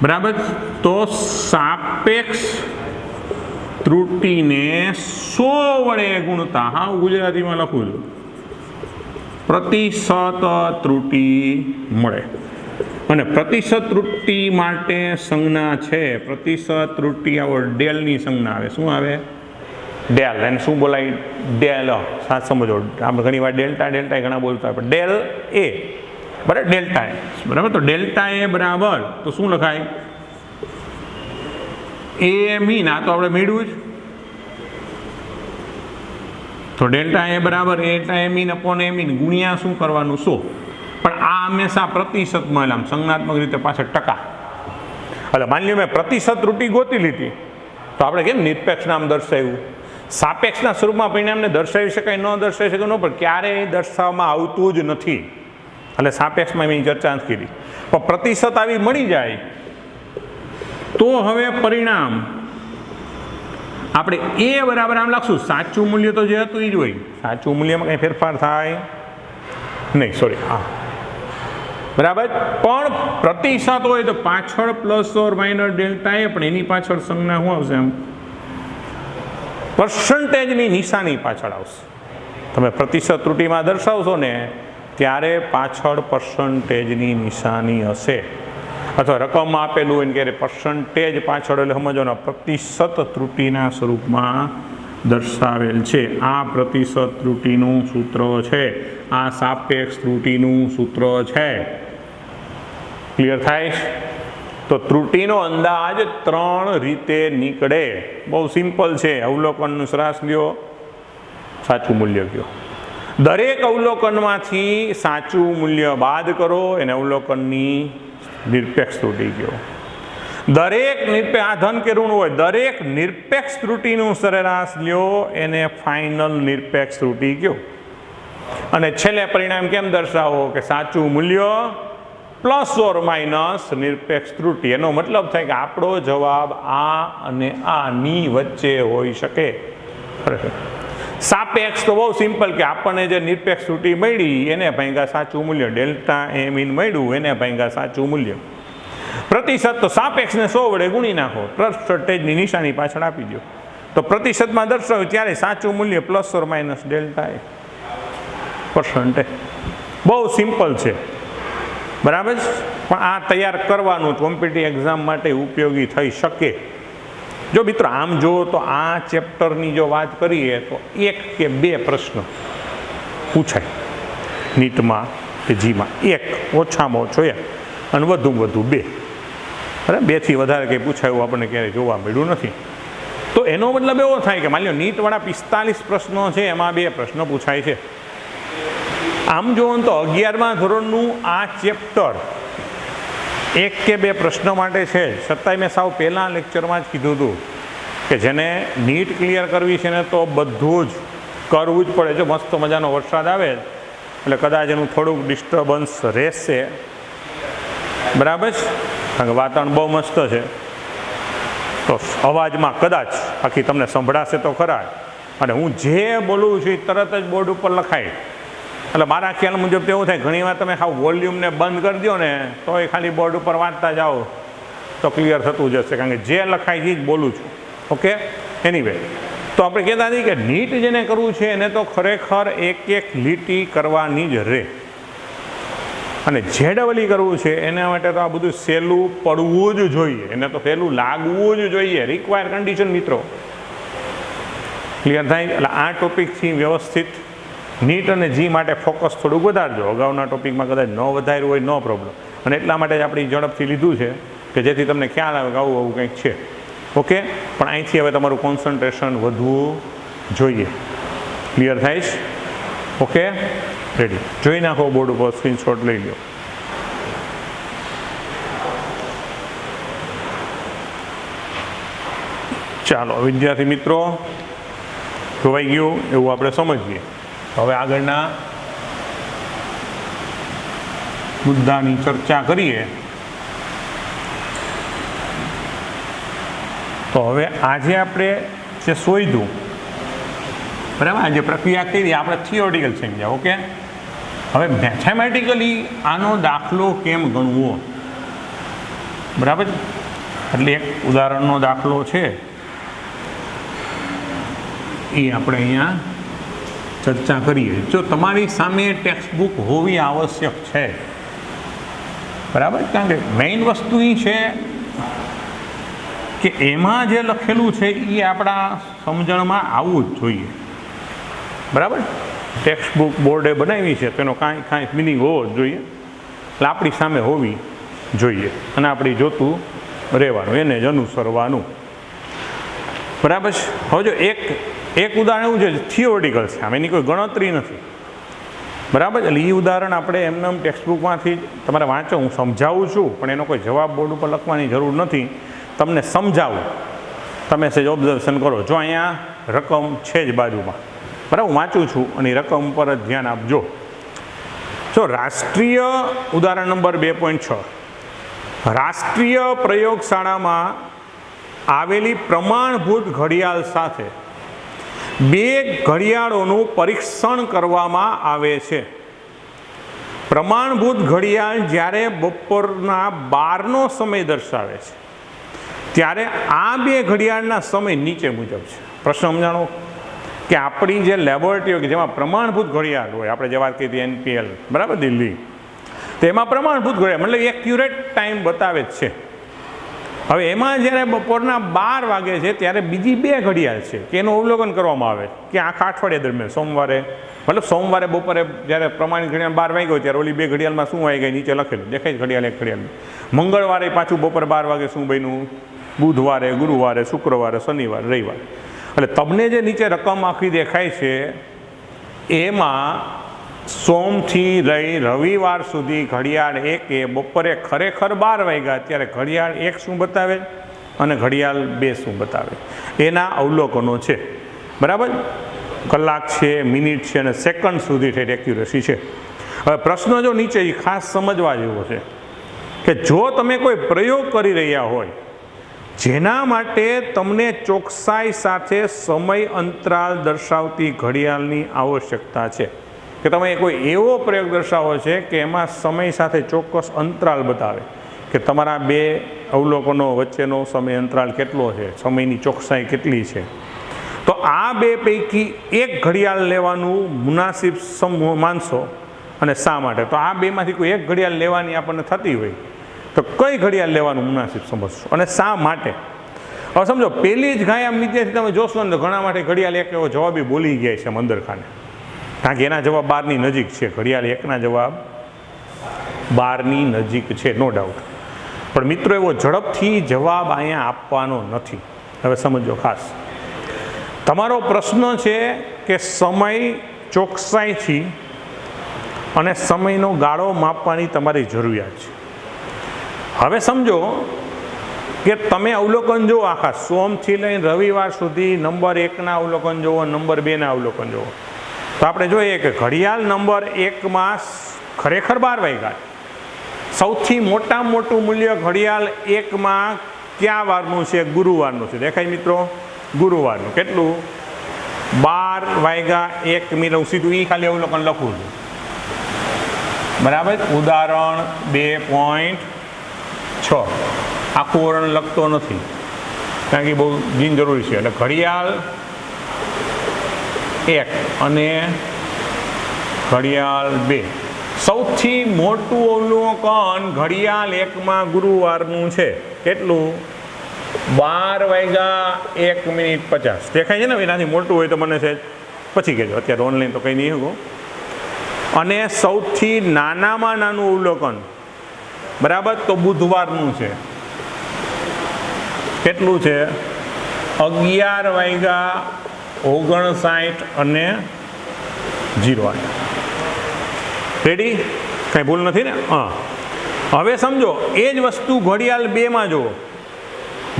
બરાબર? તો સાપેક્ષ ત્રુટિને 100 વડે ગુણતા, હા ગુજરાતીમાં લખું છું, પ્રતિશત ત્રુટિ મળે. અને પ્રતિશત ત્રુટિ માટે સંજ્ઞા છે, પ્રતિશત ત્રુટિ આવો ડેલની સંજ્ઞા આવે. શું આવે? ડેલ. એને શું બોલાય? ડેલ. સાત સમજો, આપણે ઘણી વાર ડેલ્ટા ડેલ્ટા ઘણા બોલતા હોય, પણ ડેલ એ બરાબર ડેલ્ટા એ. બરાબર? તો ડેલ્ટા એ બરાબર તો શું લખાય? એ મીન. આ તો આપણે મેળવ્યું જ. તો ડેલ્ટા એ બરાબર ડેલ્ટા એ મીન અપોન એ મીન ગુણ્યા શું કરવાનું? 100. પણ આ હંમેશા પ્રતિશતમાં, આમ સંજ્ઞાત્મક રીતે પાછળ ટકા. એટલે માની લો મેં પ્રતિશત ત્રુટિ ગોતી લીધી, તો આપણે કેમ નિરપેક્ષ નામ દર્શાવ્યું? સાપેક્ષના સ્વરૂપમાં પરિણામને દર્શાવી શકાય, ન દર્શાવી શકાય, ન, પણ ક્યારેય દર્શાવવામાં આવતું જ નથી. એટલે સાપેક્ષમાં મેં ચર્ચા નથી કરી. પણ પ્રતિશત આવી મળી જાય તો હવે પરિણામ આપણે એ બરાબર આમ લખશું. સાચું મૂલ્ય તો જે હતું એ જ હોય. સાચું મૂલ્યમાં કંઈ ફેરફાર થાય નહીં. સોરી, હા બરાબર. પણ પ્રતિશત હોય તો પાછળ પ્લસ ઓર માઇનસ ડેલ્ટા એ, પણ એની પાછળ સંજ્ઞા શું આવશે? એમ પર્સન્ટેજની નિશાની પાછળ આવશે. તમે પ્રતિશત ત્રુટિમાં દર્શાવશો ને ત્યારે પાછળ પર્સન્ટેજની નિશાની હશે. અથવા રકમમાં આપેલું હોય ને ક્યારે પર્સન્ટેજ પાછળ, એટલે સમજવાનો પ્રતિશત ત્રુટિના સ્વરૂપમાં દર્શાવેલ છે. આ પ્રતિશત ત્રુટિનું સૂત્ર છે, આ સાપેક્ષ ત્રુટિનું સૂત્ર છે. ક્લિયર થાય? તો ત્રુટિનો અંદાજ 3 રીતે નીકળે. બહુ સિમ્પલ છે. અવલોકનનું સરાસ લ્યો, સાચું મૂલ્ય કયો. દરેક અવલોકનમાંથી સાચું મૂલ્ય બાદ કરો, એને અવલોકનની નિરપેક્ષ ત્રુટિ કયો. દરેક આ ધન કે ઋણ હોય, દરેક નિરપેક્ષ ત્રુટિનું સરેરાશ લ્યો, એને ફાઇનલ નિરપેક્ષ ત્રુટિ કયો. અને છેલ્લે પરિણામ કેમ દર્શાવો? કે સાચું મૂલ્ય પ્લસ ઓર માઇનસ નિરપેક્ષ ત્રુટિ. એનો મતલબ થાય કે આપણો જવાબ આ અને આની વચ્ચે હોઈ શકે. સાપેક્ષ તો બહુ સિમ્પલ, કે આપણને જે નિરપેક્ષ ત્રુટિ મળી એને ભાંગ્યા સાચું મૂલ્ય, ડેલ્ટા એ મીન મળ્યું એને ભાંગ્યા સાચું મૂલ્ય. પ્રતિશત તો સાપેક્ષને 100 વડે ગુણી નાખો, પર્સન્ટેજની નિશાની પાછળ આપી દો. તો પ્રતિશતમાં દર્શાવ્યું ત્યારે સાચું મૂલ્ય plus or minus delta A percentage. બહુ સિમ્પલ છે. બરાબર? પણ આ તૈયાર કરવાનું કોમ્પિટિટિવ એક્ઝામ માટે ઉપયોગી થઈ શકે. જો મિત્રો આમ જુઓ તો આ ચેપ્ટરની જો વાત કરીએ તો 1 કે 2 પ્રશ્ન પૂછાય નીટમાં કે જીમાં. 1 ઓછામાં ઓછો 1 અને વધુમાં વધુ 2. બરાબર? 2 થી વધારે કંઈ પૂછાયું આપણને ક્યારેય જોવા મળ્યું નથી. તો એનો મતલબ એવો થાય કે માની લો નીટવાળા 45 પ્રશ્નો છે, એમાં 2 પ્રશ્ન પૂછાય છે. આમ જુઓ તો 11મા ધોરણનું આ ચેપ્ટર 1 કે 2 પ્રશ્નો માટે છે. છતાંય મેં સાવ પહેલાં લેક્ચરમાં જ કીધું હતું કે જેને નીટ ક્લિયર કરવી છે ને તો બધું જ કરવું જ પડે. જો મસ્ત મજાનો વરસાદ આવે એટલે કદાચ એનું થોડુંક ડિસ્ટર્બન્સ રહેશે. બરાબર? કારણ કે વાતાવરણ બહુ મસ્ત છે, તો અવાજમાં કદાચ બાકી તમને સંભળાશે તો ખરા. અને હું જે બોલું છું એ તરત જ બોર્ડ ઉપર લખાય. એટલે મારા ખ્યાલ મુજબ તો એવું થાય, ઘણીવાર તમે હાવ વોલ્યુમને બંધ કરી દો ને તો એ ખાલી બોર્ડ ઉપર વાંચતા જાઓ તો ક્લિયર થતું જશે, કારણ કે જે લખાય છે જ બોલું છું. ઓકે? એનીવે, તો આપણે કહેતા હતી કે નીટ જેને કરવું છે એને તો ખરેખર એક લીટી કરવાની જ રહે. અને જેડવલી કરવું છે એના માટે તો આ બધું સહેલું પડવું જ જોઈએ, એને તો સહેલું લાગવું જ જોઈએ. રિક્વાયર કન્ડિશન મિત્રો. ક્લિયર થાય? એટલે આ ટોપિકથી વ્યવસ્થિત નીટ અને જી માટે ફોકસ થોડુંક વધારજો. અગાઉના ટોપિકમાં કદાચ ન વધાર્યું હોય, નો પ્રોબ્લેમ. અને એટલા માટે જ આપણે ઝડપથી લીધું છે કે જેથી તમને ખ્યાલ આવે કે આવું કંઈક છે. ઓકે, પણ અહીંથી હવે તમારું કોન્સન્ટ્રેશન વધવું જોઈએ. ક્લિયર થાય છે? Okay, ready. જોઈ નાખો બોર્ડ ઉપર, સ્ક્રીનશોટ લઈ લો. ચાલો વિદ્યાર્થી મિત્રો, જોવાઈ ગયું એવું આપણે સમજીએ. હવે આગળના મુદ્દાની ચર્ચા કરીએ. તો હવે આજે આપણે જે શોધ્યું, બરાબર, આ જે પ્રક્રિયા કરી આપણે થિયોરિટિકલ સમજ્યા. ઓકે, હવે મેથેમેટિકલી આનો દાખલો કેમ ગણવો, બરાબર. એટલે એક ઉદાહરણનો દાખલો છે એ આપણે અહીંયા ચર્ચા કરીએ. જો તમારી સામે ટેક્સ્ટ બુક હોવી આવશ્યક છે, બરાબર, કારણ કે મેઇન વસ્તુ એ છે કે એમાં જે લખેલું છે એ આપણા સમજણમાં આવવું જ જોઈએ, બરાબર. ટેક્સ્ટ બુક બોર્ડે બનાવી છે તેનો કાંઈ મિનિંગ હોવો જ જોઈએ. એટલે આપણી સામે હોવી જોઈએ અને આપણે જોતું રહેવાનું, એને જ અનુસરવાનું, બરાબર છે. હવે જો એક ઉદાહરણ એવું છે થિયોરિટિકલ છે, આમ એની કોઈ ગણતરી નથી, બરાબર. એટલે એ ઉદાહરણ આપણે એમને ટેક્સ્ટબુકમાંથી તમારે વાંચો, હું સમજાવું છું પણ એનો કોઈ જવાબ બોર્ડ ઉપર લખવાની જરૂર નથી, તમને સમજાવું, તમે સેજ ઓબ્ઝર્વેશન કરો. જો અહીંયા રકમ છે જ બાજુમાં, બરાબર, હું વાંચું છું અને રકમ પર જ ધ્યાન આપજો. જો રાષ્ટ્રીય ઉદાહરણ નંબર 2.6, રાષ્ટ્રીય પ્રયોગશાળામાં આવેલી પ્રમાણભૂત ઘડિયાળ સાથે 2 ઘડિયાળોનું પરીક્ષણ કરવામાં આવે છે. પ્રમાણભૂત ઘડિયાળ જ્યારે બપોરના 12નો સમય દર્શાવે છે ત્યારે આ 2 ઘડિયાળના સમય નીચે મુજબ છે. પ્રશ્ન સમજાણો કે આપણી જે લેબોરેટરીઓ કે જેમાં પ્રમાણભૂત ઘડિયાળ હોય, આપણે જે વાત કરી હતી NPL, બરાબર, દિલ્હી, તેમાં પ્રમાણભૂત ઘડિયાળ મતલબ એક્યુરેટ ટાઈમ બતાવે જ છે. હવે એમાં જ્યારે બપોરના 12 વાગે છે ત્યારે બીજી 2 ઘડિયાળ છે કે એનું અવલોકન કરવામાં આવે કે આખા અઠવાડિયા દરમિયાન સોમવારે, મતલબ સોમવારે બપોરે જ્યારે પ્રમાણિત ઘડિયાળ 12 વાગ્યો ત્યારે ઓલી 2 ઘડિયાળમાં શું આવી ગઈ નીચે લખેલું દેખાય છે, ઘડિયાળ એક ઘડિયાળ. મંગળવારે પાછું બપોરે 12 વાગે શું બન્યું, બુધવારે, ગુરુવારે, શુક્રવારે, શનિવારે, રવિવારે. એટલે તમને જે નીચે રકમ આખી દેખાય છે એમાં સોમથી લઈ રવિવાર સુધી ઘડિયાળ 1 બપોરે ખરેખર 12 વાગ્યા ત્યારે ઘડિયાળ 1 શું બતાવે અને ઘડિયાળ 2 શું બતાવે એના અવલોકનો છે, બરાબર. કલાક છે, મિનિટ છે અને સેકન્ડ સુધી ઠેઠ એક્યુરેસી છે. હવે પ્રશ્ન જો નીચે ખાસ સમજવા જેવો છે કે જો તમે કોઈ પ્રયોગ કરી રહ્યા હોય જેના માટે તમને ચોકસાઈ સાથે સમય અંતરાલ દર્શાવતી ઘડિયાળની આવશ્યકતા છે, કે તમે કોઈ એવો પ્રયોગ દર્શાવો છે કે એમાં સમય સાથે ચોક્કસ અંતરાલ બતાવે કે તમારા 2 અવલોકનો વચ્ચેનો સમય અંતરાલ કેટલો છે, સમયની ચોકસાઈ કેટલી છે, તો આ 2 પૈકી એક ઘડિયાળ લેવાનું મુનાસિબ માનશો. અને શા માટે? તો આ 2માંથી કોઈ એક ઘડિયાળ લેવાની આપણને થતી હોય તો કઈ ઘડિયાળ લેવાનું મુનાસિબ સમજશો અને શા માટે? હવે સમજો, પહેલી જ ગાય આમ વિદ્યાર્થી તમે જોશો ને તો ઘણા માટે ઘડિયાળ 1 એવો જવાબી બોલી ગયા છે મંદર ખાને, કારણ કે એના જવાબ 12ની નજીક છે. ઘડિયાળ 1ના જવાબ 12ની નજીક છે, નો ડાઉટ. પણ મિત્રો એવો ઝડપથી જવાબ અહીંયા આપવાનો નથી. હવે સમજો ખાસ, તમારો પ્રશ્ન છે કે સમય ચોકસાઈથી અને સમયનો ગાળો માપવાની તમારી જરૂરિયાત છે. હવે સમજો કે તમે અવલોકન જુઓ આખા સોમથી લઈને રવિવાર સુધી, નંબર 1ના અવલોકન જુઓ, નંબર 2ના અવલોકન જુઓ, તો આપણે જોઈએ કે ઘડિયાળ નંબર 1માં ખરેખર 12 વાગ્યા. સૌથી મોટામાં મોટું મૂલ્ય ઘડિયાળ 1માં કયા વારનું છે? ગુરુવારનું છે. દેખાય મિત્રો? ગુરુવારનું. કેટલું? 12 વાગ્યા 1 મિનિટ. હું સીધું એ ખાલી અવલોકન લખું છું, બરાબર. ઉદાહરણ 2.6 આખું વર્ણન લખતો નથી કારણ કે બહુ જીન જરૂરી છે. એટલે ઘડિયાળ 1 અને ઘડિયાળ 2, સૌથી મોટું અવલોકન ઘડિયાળ 1માં ગુરુવારનું છે. કેટલું? 12 વાગ્યા 1 મિનિટ 50. દેખાય છે ને? એનાથી મોટું હોય તો મને છે પછી કહેજો, અત્યારે ઓનલાઈન તો કંઈ નહીં શકો. અને સૌથી નાનામાં નાનું અવલોકન બરાબર તો બુધવારનું છે. કેટલું છે? 11:59:08. રેડી? કાંઈ ભૂલ નથી ને? હા. હવે સમજો એ જ વસ્તુ ઘડિયાળ 2માં જુઓ.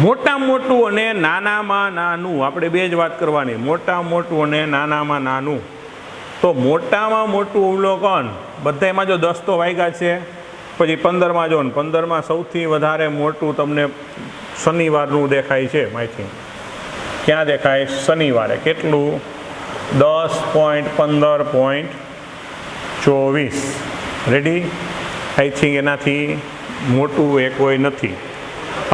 મોટામાં મોટું અને નાનામાં નાનું, આપણે બે જ વાત કરવાની, મોટામાં મોટું અને નાનામાં નાનું. તો મોટામાં મોટું અવલોકન બધામાં જો 10 તો વાગ્યા છે, પછી 15માં જો ને 15માં સૌથી વધારે મોટું તમને શનિવારનું દેખાય છે. આઈ થિંક ક્યાં દેખાય? શનિવારે. કેટલું? 10.15.24. રેડી? આઈ થિંક એનાથી મોટું એ કોઈ નથી.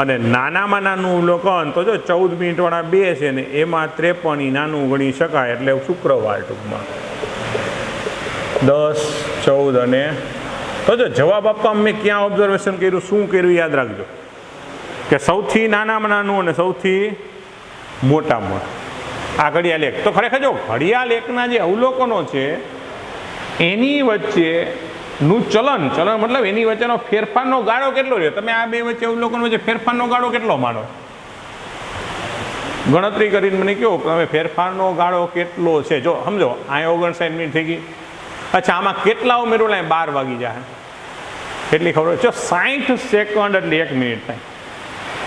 અને નાનામાં નાનું અવલોકન તો જો 14 મિનિટવાળા 2 છે ને એમાં 53 નાનું ગણી શકાય, એટલે શુક્રવાર ટૂંકમાં 10, 14 અને તો જો જવાબ આપવા મેં ક્યાં ઓબ્ઝર્વેશન કર્યું, શું કર્યું યાદ રાખજો કે સૌથી નાનામાં નાનું અને સૌથી મોટામાં મોટું આ ઘડિયાળ એક. તો ખરેખર જો ઘડિયાળ એકના જે અવલોકનો છે એની વચ્ચેનું ચલન મતલબ એની વચ્ચેનો ફેરફારનો ગાળો કેટલો રહ્યો? તમે આ બે વચ્ચે અવલોકન વચ્ચે ફેરફારનો ગાળો કેટલો માનો? ગણતરી કરીને મને કહો તમે ફેરફારનો ગાળો કેટલો છે. જો સમજો અહીંયા 59 મિનિટ થઈ ગઈ. અચ્છા, આમાં કેટલા ઉમેરો? 12 વાગી જાય. કેટલી ખબર? જો 60 સેકન્ડ એટલે 1 મિનિટ થાય.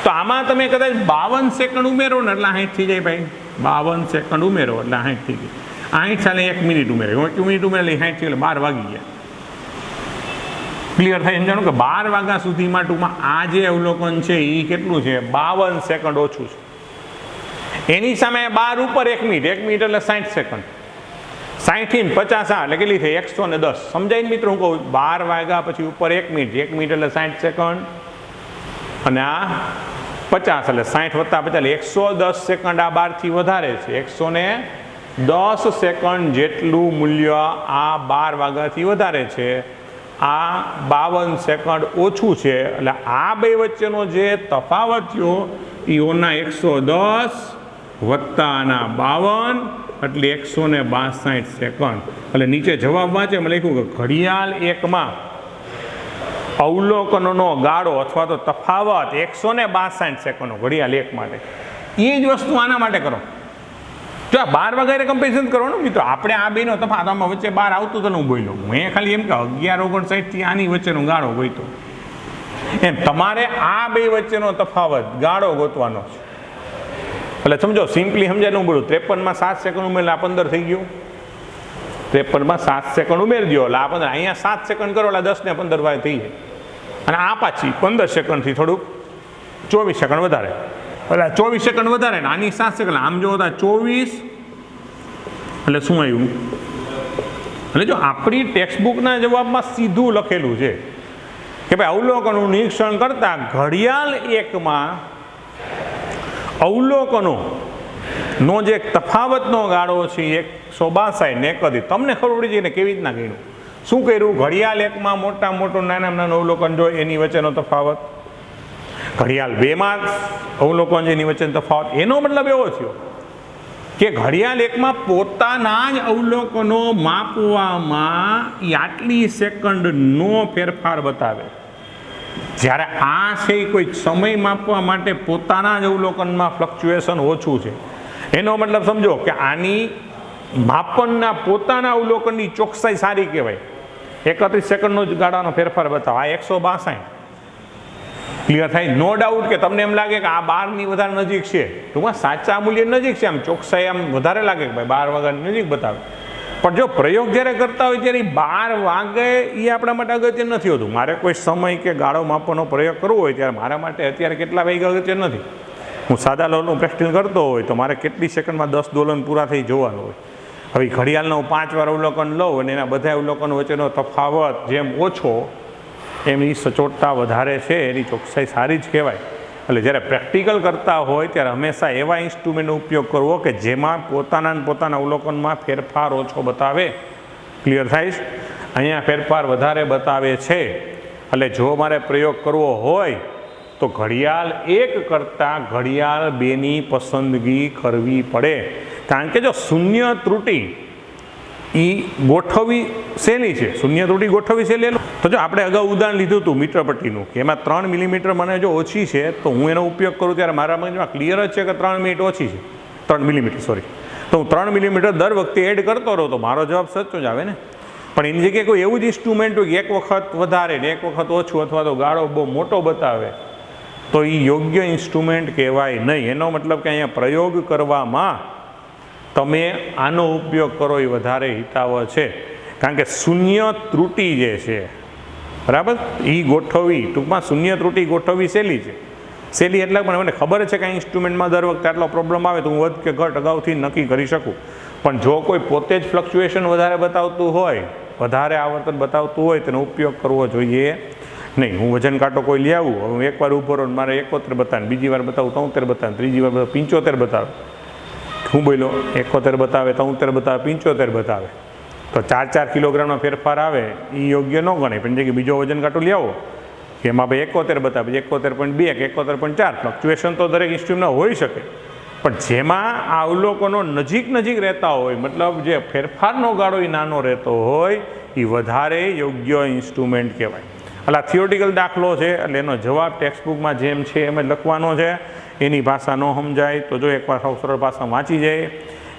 તો આમાં તમે કદાચ 52 સેકન્ડ ઉમેરો ને એટલે 60 થઈ જાય ભાઈ. 52 સેકન્ડ ઉમેરો એટલે 60 થઈ ગઈ. 60 સાલે 1 મિનિટ ઉમેરે, 1 મિનિટ ઉમેરે એટલે 60 થઈ એટલે 12 વાગી ગયા. ક્લિયર થાય? સમજાણું કે 12 વાગ્યા સુધીમાં ટૂંકમાં આ જે અવલોકન છે એ કેટલું છે? 52 સેકન્ડ ઓછું છે. એની સામે 12 ઉપર 1 મિનિટ, 1 મિનિટ એટલે 60 સેકન્ડ. 60 ને 50 એટલે કેટલી થઈ? 110. સમજાય ને મિત્રો? હું કહું 12 વાગ્યા પછી ઉપર 1 મિનિટ, 1 મિનિટ એટલે 60 સેકન્ડ અને આ 50 એટલે 60 વત્તા 50 એટલે 110 સેકન્ડ. આ 12થી વધારે છે. 110 સેકન્ડ જેટલું મૂલ્ય આ 12 વાગ્યાથી વધારે છે. આ 52 સેકન્ડ ઓછું છે. એટલે આ બે વચ્ચેનો જે તફાવત થયો એ ઓના 110 વત્તાના 52 એટલે 162 સેકન્ડ. એટલે નીચે જવાબ વાંચે મેં લખ્યું કે ઘડિયાળ એકમાં અવલોકનોનો ગાળો અથવા તો તફાવત 162 સેકન્ડનો ઘડિયાળ એક માટે. એ જ વસ્તુ આના માટે કરો. જો આ 12 વાગ્યા કમ્પેરિઝન કરવાનું મિત્રો, આપણે આ બેનો તફાવત આમાં વચ્ચે 12 આવતું તો હું બોલ્યો. મેં ખાલી એમ કે 11:59 થી આની વચ્ચેનો ગાળો ગોઈતો એમ. તમારે આ બે વચ્ચેનો તફાવત ગાળો ગોતવાનો છે. એટલે સમજો સિમ્પલી સમજાય બોલું. 53માં 7 સેકન્ડ ઉમેરેલા 15 થઈ ગયું. 53માં 7 સેકન્ડ ઉમેરી દો એટલે આ 15. અહીંયા 7 સેકન્ડ કરો એટલે 10 ને 15 વાય થઈ જાય. અને આ પાછી 15 સેકન્ડથી થોડુંક 24 સેકન્ડ વધારે, એટલે 24 સેકન્ડ વધારે ને આની 7 સેકન્ડ. આમ જો 24 એટલે શું આવ્યું? એટલે જો આપણી ટેક્સ્ટબુકના જવાબમાં સીધું લખેલું છે કે ભાઈ અવલોકનનું નિરીક્ષણ કરતા ઘડિયાળ એકમાં અવલોકનોનો જે તફાવતનો ગાળો છે 162 ને કદી. તમને ખબર પડી જાય ને કેવી રીતના ગણ્યું? શું કર્યું? ઘડિયાળ એકમાં મોટામાં મોટું નાનામાં નાનું અવલોકન જો એની વચ્ચેનો તફાવત, ઘડિયાળ 2માં અવલોકન છે એની વચ્ચેનો તફાવત. એનો મતલબ એવો થયો કે ઘડિયાળ એકમાં પોતાના જ અવલોકનો માપવામાં એ આટલી સેકન્ડનો ફેરફાર બતાવે. જ્યારે આ છે કોઈ સમય માપવા માટે પોતાના જ અવલોકનમાં ફ્લક્ચ્યુએશન ઓછું છે. એનો મતલબ સમજો કે આની માપનના પોતાના અવલોકનની ચોકસાઈ સારી કહેવાય. 31 સેકન્ડનો જ ગાળાનો ફેરફાર બતાવે. આ 162. ક્લિયર થાય? નો ડાઉટ કે તમને એમ લાગે કે આ 12ની વધારે નજીક છે. ટૂંકમાં સાચા મૂલ્ય નજીક છે, આમ ચોકસાઈ આમ વધારે લાગે કે ભાઈ 12 વાગ્યાની નજીક બતાવે. પણ જો પ્રયોગ જ્યારે કરતા હોય ત્યારે 12 વાગે એ આપણા માટે અગત્ય નથી હોતું. મારે કોઈ સમય કે ગાળો માપવાનો પ્રયોગ કરવો હોય ત્યારે મારા માટે અત્યારે કેટલા વાગ્યા અગત્ય નથી. હું સાદા લેવલનું પ્રેક્ટિસ કરતો હોય તો મારે કેટલી સેકન્ડમાં 10 દોલન પૂરા થઈ જોવાનું હોય. હવે ઘડિયાળનો હું 5 વાર અવલોકન લઉં અને એના બધા અવલોકનો વચ્ચેનો તફાવત જેમ ઓછો એમની સચોટતા વધારે છે, એની ચોકસાઈ સારી જ કહેવાય. એટલે જ્યારે પ્રેક્ટિકલ કરતા હોય ત્યારે હંમેશા એવા ઇન્સ્ટ્રુમેન્ટનો ઉપયોગ કરવો કે જેમાં પોતાના અવલોકનમાં ફેરફાર ઓછો બતાવે. ક્લિયર થાય? અહીંયા ફેરફાર વધારે બતાવે છે. એટલે જો મારે પ્રયોગ કરવો હોય તો ઘડિયાળ 1 કરતાં ઘડિયાળ 2ની પસંદગી કરવી પડે. કારણ કે જો શૂન્ય ત્રુટિ એ ગોઠવવી સહેલી છે, શૂન્ય ત્રુટિ ગોઠવવી સહેલી. તો જો આપણે અગાઉ ઉદાહરણ લીધું હતું મીટર પટ્ટીનું કે એમાં 3 મિલીમીટર મને જો ઓછી છે તો હું એનો ઉપયોગ કરું ત્યારે મારા મગજમાં ક્લિયર જ છે કે 3 મિનિટ ઓછી છે, 3 મિલીમીટર સોરી, તો હું 3 મિલીમીટર દર વખતે એડ કરતો રહું તો મારો જવાબ સચ્ચો જ આવે ને. પણ એની જગ્યાએ કોઈ એવું જ ઇન્સ્ટ્રુમેન્ટ હોય કે એક વખત વધારે ને એક વખત ઓછું અથવા તો ગાળો બહુ મોટો બતાવે તો એ યોગ્ય ઇન્સ્ટ્રુમેન્ટ કહેવાય નહીં. એનો મતલબ કે અહીંયા પ્રયોગ કરવામાં તમે આનો ઉપયોગ કરો એ વધારે હિતાવહ છે. કારણ કે શૂન્ય ત્રુટિ જે છે બરાબર એ ગોઠવવી ટૂંકમાં શૂન્ય ત્રુટિ ગોઠવવી સહેલી છે. સહેલી એટલે પણ મને ખબર છે કે આ ઇન્સ્ટ્રુમેન્ટમાં દર વખતે આટલો પ્રોબ્લેમ આવે તો હું વધ કે ઘટ અગાઉથી નક્કી કરી શકું. પણ જો કોઈ પોતે જ ફ્લક્ચ્યુએશન વધારે બતાવતું હોય, વધારે આવર્તન બતાવતું હોય તેનો ઉપયોગ કરવો જોઈએ નહીં. હું વજન કાંટો કોઈ લઈ આવું, હવે હું એકવાર ઊભો રહું મારે 71 બતાવે, બીજી વાર બતાવું 73 બતાવે, ત્રીજી વાર બતાવું 75 બતાવે, હું બોલ્યો 71 બતાવે, 73 બતાવે, 75 બતાવે, તો 4-4 કિલોગ્રામનો ફેરફાર આવે એ યોગ્ય ન ગણે. પણ જે કે બીજો વજન કાંટો લઈ આવો કે એમાં ભાઈ 71 બતાવે, 71.2 કે 71.4 ફ્લક્ચ્યુએશન તો દરેક ઇન્સ્ટ્રુમેન્ટમાં હોઈ શકે. પણ જેમાં આ અવલોકનો નજીક રહેતા હોય, મતલબ જે ફેરફારનો ગાળો એ નાનો રહેતો હોય એ વધારે યોગ્ય ઇન્સ્ટ્રુમેન્ટ કહેવાય. એટલે થિયોરિટિકલ દાખલો છે એટલે એનો જવાબ ટેક્સ્ટબુકમાં જેમ છે એમ જ લખવાનો છે. એની ભાષા ન સમજાય તો જો એકવાર સૌ સરળ ભાષામાં વાંચી જાય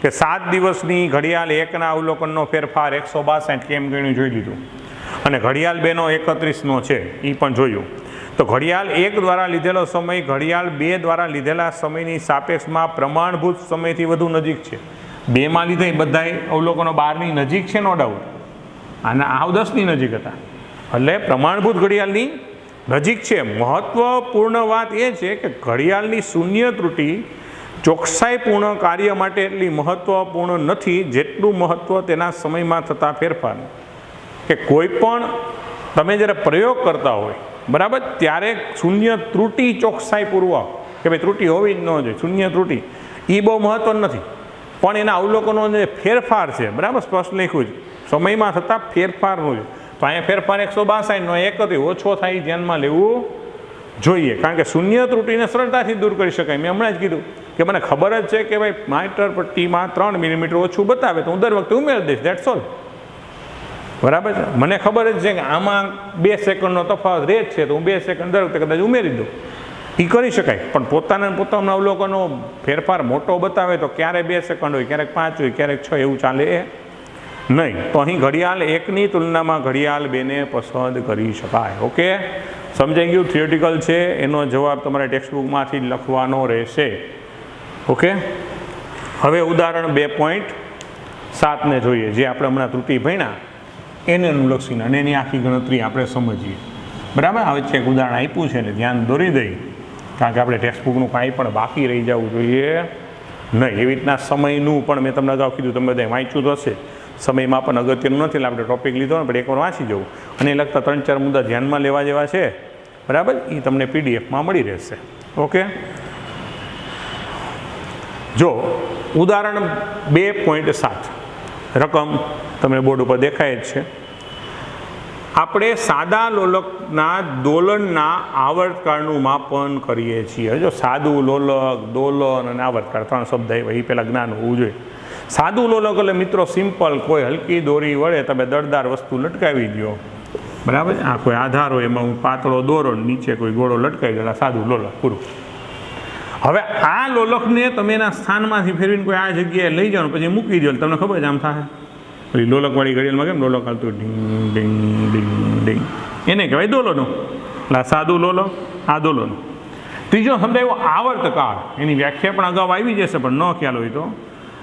કે 7 દિવસની ઘડિયાળ 1ના અવલોકનનો ફેરફાર 162 કેમ ગણ્યું જોઈ લીધું, અને ઘડિયાળ 2નો 31નો છે એ પણ જોયું. તો ઘડિયાળ 1 દ્વારા લીધેલો સમય ઘડિયાળ 2 દ્વારા લીધેલા સમયની સાપેક્ષમાં પ્રમાણભૂત સમયથી વધુ નજીક છે. 2માં લીધે બધાય અવલોકનો 12ની નજીક છે નો ડાઉટ, અને આવ 10ની નજીક હતા એટલે પ્રમાણભૂત ઘડિયાળની નજીક છે. મહત્વપૂર્ણ વાત એ છે કે ઘડિયાળની શૂન્ય ત્રુટિ ચોકસાઈપૂર્ણ કાર્ય માટે એટલી મહત્વપૂર્ણ નથી જેટલું મહત્વ તેના સમયમાં થતા ફેરફાર. કે કોઈ પણ તમે જ્યારે પ્રયોગ કરતા હોય બરાબર ત્યારે શૂન્ય ત્રુટિ ચોકસાઈપૂર્વક કે ભાઈ ત્રુટિ હોવી જ ન જોઈએ, શૂન્ય ત્રુટિ એ બહુ મહત્વ નથી. પણ એના અવલોકનો જે ફેરફાર છે બરાબર સ્પષ્ટ લખ્યું છે સમયમાં થતા ફેરફારનું છે. તો અહીંયા ફેરફાર 162નો 31 ઓછો થાય ધ્યાનમાં લેવું જોઈએ. કારણ કે શૂન્ય ત્રુટિને સરળતાથી દૂર કરી શકાય. મેં હમણાં જ કીધું કે મને ખબર જ છે કે ભાઈ મીટર પટ્ટીમાં 3 મિલીમીટર ઓછું બતાવે તો હું દર વખતે ઉમેરી દઈશ, દેટ્સ ઓલ. બરાબર છે, મને ખબર જ છે કે આમાં 2 સેકન્ડનો તફાવત રહે જ છે તો હું 2 સેકન્ડ દર વખતે કદાચ ઉમેરી દઉં, એ કરી શકાય. પણ પોતાના અવલોકનો ફેરફાર મોટો બતાવે તો ક્યારેક 2 સેકન્ડ હોય, ક્યારેક 5 હોય, ક્યારેક 6, એવું ચાલે નહીં. તો અહીં ઘડિયાળ 1ની તુલનામાં ઘડિયાળ 2ને પસંદ કરી શકાય. ઓકે, સમજાઈ ગયું? થિયોરિટિકલ છે, એનો જવાબ તમારે ટેક્સ્ટબુકમાંથી લખવાનો રહેશે. ઓકે, હવે ઉદાહરણ 2.7ને જોઈએ, જે આપણે હમણાં ત્રુટિ ભણ્યા એને અનુલક્ષીને અને એની આખી ગણતરી આપણે સમજીએ. બરાબર, હવે છે એક ઉદાહરણ આપ્યું છે એટલે ધ્યાન દોરી દઈ, કારણ કે આપણે ટેક્સ્ટબુકનું કાંઈ પણ બાકી રહી જવું જોઈએ નહીં. એવી રીતના સમયનું પણ મેં તમને અગાઉ કીધું, તમે બધા વાંચ્યું તો હશે. સમયમાં પણ અગત્યનું નથી એટલે આપણે ટોપિક લીધો ને, પણ એકવાર વાંચી જવું અને એ લગતા 3-4 મુદ્દા ધ્યાનમાં લેવા જેવા છે બરાબર, એ તમને પીડીએફમાં મળી રહેશે. ઓકે, જો ઉદાહરણ 2.7 રકમ તમને બોર્ડ ઉપર દેખાય જ છે. આપણે સાદા લોલકના દોલનના આવર્તકાળનું માપન કરીએ છીએ. જો સાદું લોલક, દોલન અને આવર્તકાળ 3 શબ્દ એ પહેલાં જ્ઞાન હોવું જોઈએ. સાદું લોલક એટલે મિત્રો સિમ્પલ, કોઈ હલકી દોરી વડે તમે દળદાર વસ્તુ લટકાવી દો બરાબર. આ કોઈ આધાર હોય એમાં હું પાતળો દોરો નીચે કોઈ ગોળો લટકાવી દો, સાદું લોલક પૂરું. હવે આ લોલકને તમે એના સ્થાનમાંથી ફેરવીને કોઈ આ જગ્યાએ લઈ જાઓ પછી મૂકી દો, તમને ખબર છે આમ થાય. પછી લોલકવાળી ઘડિયાળમાં કેમ લોલક હાલતું ડીંગ ડીંગ ડીંગ ડીંગ, એને કહેવાય દોલનો. એટલે સાદું લોલક, આ દોલનો. ત્રીજો સમજાયો આવર્તકાળ, એની વ્યાખ્યા પણ અગાઉ આવી જશે પણ ન ખ્યાલ હોય તો,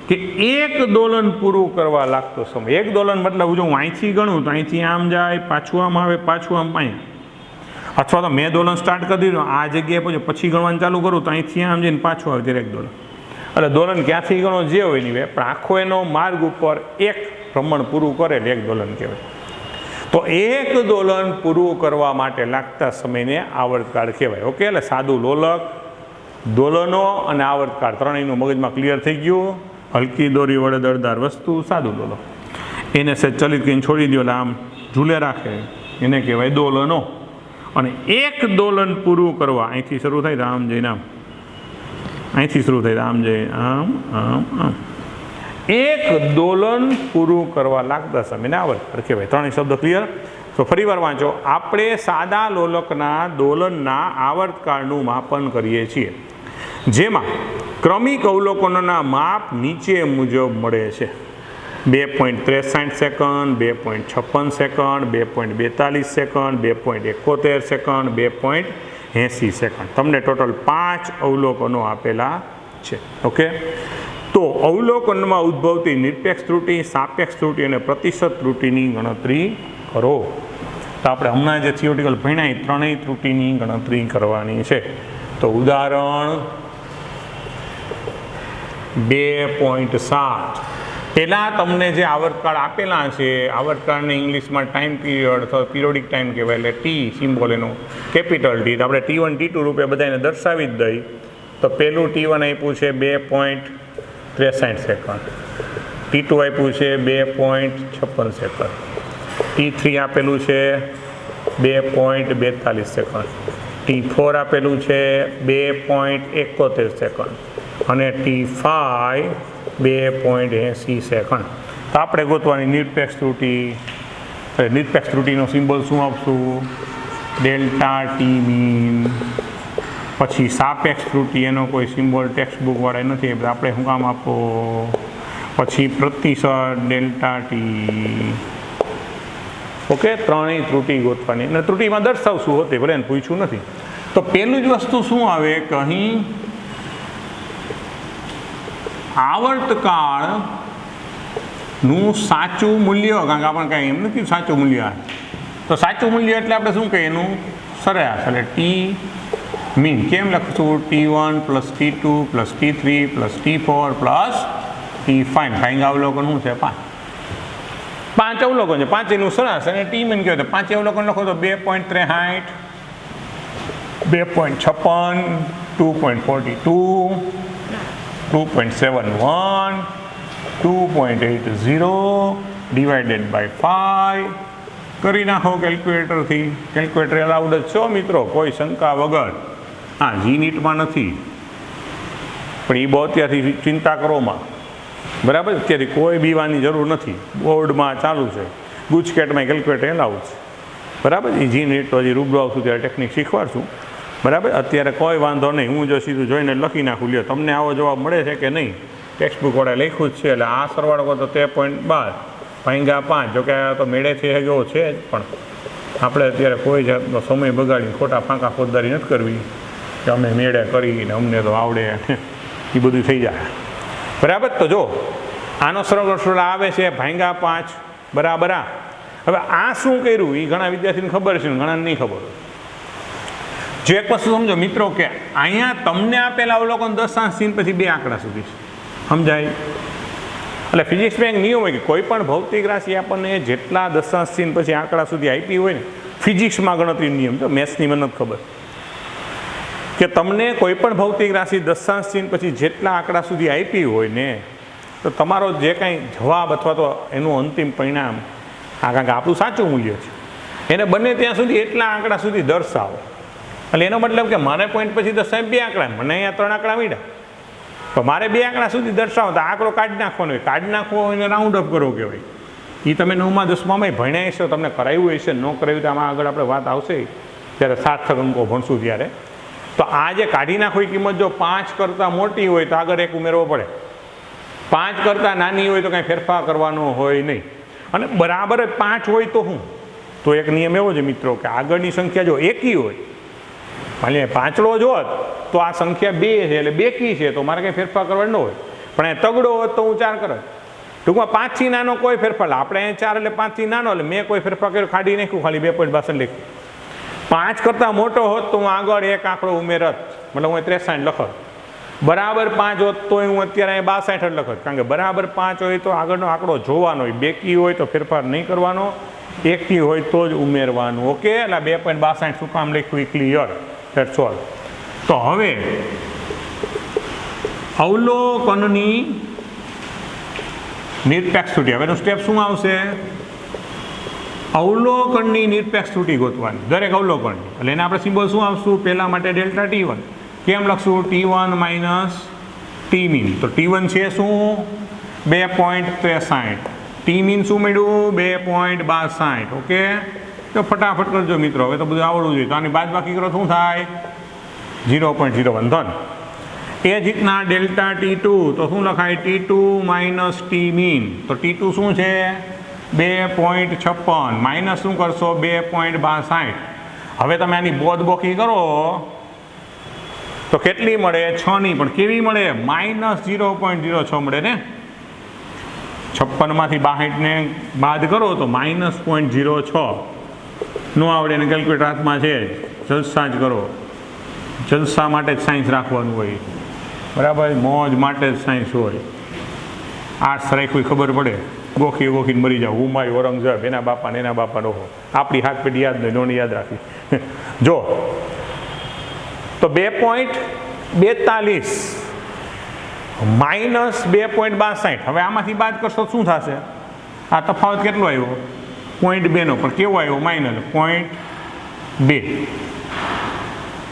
કે એક દોલન પૂરું કરવા લાગતો સમય. એક દોલન મતલબ જો હું અહીંથી ગણું તો અહીંથી આમ જાય, પાછું આમ આવે, પાછું આમ અહીંયા, અથવા તો મેં દોલન સ્ટાર્ટ કરી દીધું આ જગ્યાએ પછી ગણવાનું ચાલુ કરું તો અહીંથી આમ જઈને પાછું આવે ત્યારે એક દોલન. એટલે દોલન ક્યાંથી ગણો જે હોય નહીં પણ આખો એનો માર્ગ ઉપર એક ભ્રમણ પૂરું કરે એટલે એક દોલન કહેવાય. તો એક દોલન પૂરું કરવા માટે લાગતા સમયને આવર્તકાળ કહેવાય. ઓકે, એટલે સાદું લોલક, દોલનો અને આવર્તકાળ ત્રણેયનું મગજમાં ક્લિયર થઈ ગયું. હલકી દોરી વડે દળદાર વસ્તુ સાદું લોલક, એને સેજ ચલિત કરીને છોડી દો એટલે આમ ઝૂલે રાખે એને કહેવાય દોલનો. અને એક દોલન પૂરું કરવા અહીંથી શરૂ થાય તો આમ જઈને આમ, અહીંથી શરૂ થાય તો આમ જઈને આમ આમ આમ, એક દોલન પૂરું કરવા લાગતા સમયને આવર્તકાળ કહેવાય. ત્રણેય શબ્દો ક્લિયર? તો ફરીવાર વાંચો. આપણે સાદા લોલકના દોલનના આવર્તકાળનું માપન કરીએ છીએ, જેમાં ક્રમિક અવલોકનોના માપ નીચે મુજબ મળે છે: 2.63 second, 2.56 second, 2.42 second, 2.71 second, 2.80 second. તમને ટોટલ 5 અવલોકનો આપેલા છે. ઓકે, તો અવલોકનમાં ઉદ્ભવતી નિરપેક્ષ ત્રુટિ, સાપેક્ષ ત્રુટિ અને પ્રતિશત ત્રુટિની ગણતરી કરો. તો આપણે હમણાં જે થિયોરિટિકલ ભણ્યા એ ત્રણેય ત્રુટિની ગણતરી કરવાની છે. તો ઉદાહરણ 2.7 પહેલાં તમને જે આવર્તકાળ આપેલા છે, આવર્તકાળને ઇંગ્લિશમાં ટાઈમ પીરિયડ અથવા પિરિયોડિક ટાઈમ કહેવાય, એટલે ટી સિમ્બોલ એનું કેપિટલ ટી. તો આપણે T1 T2 રૂપે બધાને દર્શાવી જ દઈ. તો પહેલું T1 આપ્યું છે 2.63 સેકન્ડ, T2 આપ્યું છે 2.56 સેકન્ડ, T3 આપેલું છે 2.42 સેકન્ડ, T4 આપેલું છે 2.71 સેકન્ડ અને T5 2.80 સેકન્ડ. તો આપણે ગોતવાની નિરપેક્ષ ત્રુટિ. નિરપેક્ષ ત્રુટિનો સિમ્બોલ શું આપશું? Delta T mean. પછી સાપેક્ષ ત્રુટિ, એનો કોઈ સિમ્બોલ ટેક્સ્ટ બુક વાળા નથી, આપણે શું કામ આપો? પછી પ્રતિશત ડેલ્ટા ટી. ઓકે, ત્રણેય ત્રુટિ ગોતવાની અને ત્રુટિમાં દર્શાવશું હોતે, ભલે એને પૂછ્યું નથી. તો પહેલું જ વસ્તુ શું આવે કે અહીં આવર્તકાળનું સાચું મૂલ્ય, કારણ કે આપણે કાંઈ એમ નથી સાચું મૂલ્ય. તો સાચું મૂલ્ય એટલે આપણે શું કહીએ? એનું સરેરાશ, એટલે ટી મીન. કેમ લખશું? T1 plus T2 plus T3 plus T4 plus T5. ભાઈ અવલોકન શું છે? 5 અવલોકન છે, 5 એનું સરેરાશ અને ટી મીન કહેવાય. તો 5 અવલોકન લખો તો 2.63, 2.56, 2.42, 2.71, 2.80 ડિવાઇડેડ બાય 5 કરી નાખો કેલ્ક્યુલેટરથી. કેલ્ક્યુલેટર અલાઉડ જ છો મિત્રો, કોઈ શંકા વગર. હા, જીનીટમાં નથી, પણ એ બહુ અત્યારથી ચિંતા કરોમાં, બરાબર? અત્યારે કોઈ બીવાની જરૂર નથી, બોર્ડમાં ચાલુ છે, ગુજકેટમાં કેલ્ક્યુલેટર અલાઉડ છે, બરાબર? એ જીનીટ તો હજી રૂબરૂ આવશું ત્યારે ટેકનિક શીખવાડશું, બરાબર? અત્યારે કોઈ વાંધો નહીં, હું જો સીધું જોઈને લખી નાખું. લ્યો, તમને આવો જવાબ મળે છે કે નહીં? ટેક્સ્ટ બુક વાળા લખ્યું જ છે. એટલે આ સરવાળો તો 13.12 ભાંગ્યા 5. જોકે આ તો મેળેથી ગયો છે જ, પણ આપણે અત્યારે કોઈ જાતનો સમય બગાડીને ખોટા ફાંકા ખોદદારી નથી કરવી કે અમે મેળે કરીને અમને તો આવડે, એ બધું થઈ જાય, બરાબર? તો જો આનો સરળ આવે છે ભાંગ્યા 5 બરાબર. હવે આ શું કર્યું એ ઘણા વિદ્યાર્થીને ખબર છે, ઘણા નહીં ખબર. જો એક વસ્તુ સમજો મિત્રો કે અહીંયા તમને આપેલા અવલોકન 10 પછી 2 આંકડા સુધી છે, સમજાય? એટલે ફિઝિક્સમાં એક નિયમ હોય કે કોઈ પણ ભૌતિક રાશિ આપણને જેટલા 10 પછી આંકડા સુધી આપી હોય ને, ફિઝિક્સમાં ગણતરી નિયમ, તો મેથ્સની મને નથી ખબર, કે તમને કોઈ પણ ભૌતિક રાશિ 10 પછી જેટલા આંકડા સુધી આપી હોય ને, તો તમારો જે કાંઈ જવાબ અથવા તો એનું અંતિમ પરિણામ, કારણ કે આપણું સાચું મૂલ્ય છે, એને બને ત્યાં સુધી એટલા આંકડા સુધી દર્શાવો. એટલે એનો મતલબ કે મારે પોઈન્ટ પછી 10 2 આંકડા, મને અહીંયા 3 આંકડા મળ્યા, તો મારે 2 આંકડા સુધી દર્શાવો. તો આંકડો કાઢી નાખવાનો હોય, કાઢી નાખવો એને રાઉન્ડ અપ કરો કહેવાય. એ તમે 9મા 10મામાં ભણ્યા હશો, તમને કરાવ્યું હશે, ન કરાવ્યું તો આમાં આગળ આપણે વાત આવશે ત્યારે સાર્થક અંકો ભણશું ત્યારે. તો આ જે કાઢી નાખો એ કિંમત જો 5 કરતાં મોટી હોય તો આગળ 1 ઉમેરવો પડે, 5 કરતાં નાની હોય તો કાંઈ ફેરફાર કરવાનો હોય નહીં, અને બરાબર 5 હોય તો શું? તો એક નિયમ એવો છે મિત્રો કે આગળની સંખ્યા જો એકી હોય, માની લે 5લો જ હોત તો આ સંખ્યા 2 છે એટલે બેકી છે, તો મારે કંઈ ફેરફાર કરવાનો ન હોય. પણ એ તગડો હોત તો હું 4 કરત. ટૂંકમાં 5થી નાનો કોઈ ફેરફાર, આપણે અહીંયા 4 એટલે 5થી નાનો, એટલે મેં કોઈ ફેરફાર કર્યો, કાઢી નાખ્યું, ખાલી 2.62 લખ્યું. 5 કરતાં મોટો હોત તો હું આગળ 1 આંકડો ઉમેરત, મતલબ હું 63 લખત. બરાબર 5 હોત તો હું અત્યારે 62 લખત, કારણ કે બરાબર 5 હોય તો આગળનો આંકડો જોવાનો હોય, બેકી હોય તો ફેરફાર નહીં કરવાનો, એકી હોય તો જ ઉમેરવાનું. ઓકે, એટલે 2.62 શું કામ લખ્યું એ ક્લિયર, ધેટ્સ ઓલ. તો હવે અવલોકનની નિરપેક્ષ ત્રુટિ, હવેનું સ્ટેપ શું આવશે? અવલોકનની નિરપેક્ષ ત્રુટિ ગોતવાની, દરેક અવલોકનની. એટલે એને આપણે સિમ્બોલ શું આપશું? પહેલા માટે ડેલ્ટા T1. કેમ લખશું? T1 minus T mean. તો T1 છે શું? 2.63 ટી મીન શું મળ્યું 2.62 ઓકે તો ફટાફટ કરજો મિત્રો હવે તો બધું આવડવું જોઈએ તો આની બાદબાકી કરો શું થાય 0.01 ધન એ જ રીતના ડેલ્ટા T2 તો શું લખાય T2 માઇનસ ટી મીન તો T2 શું છે 2.56 માઇનસ શું કરશો 2.62 હવે તમે આની બોધબોકી કરો તો કેટલી મળે 6 ની પણ કેવી મળે માઇનસ 0.06 મળે ને 56 માંથી 62 ને બાદ કરો તો માઇનસ 0.06 નો આવડે ને કેલ્ક્યુલેટર હાથમાં છે જલસા જ કરો જલસા માટે જ સાયન્સ રાખવાનું હોય બરાબર મોજ માટે જ સાયન્સ હોય આર્ટ્સ રાખ્યું ખબર પડે ગોખી ગોખીને મરી જાવ હુમાયુ ઔરંગઝેબ એના બાપા ઓહો આપણી હાથ પેઢી યાદ નહીં નોની યાદ રાખી જો તો 2.42 માઇનસ 2.62 હવે આમાંથી બાદ કરશો શું થશે આ તફાવત કેટલો આવ્યો 0.2 નો પણ કેવો આવ્યો માઇનસ 0.2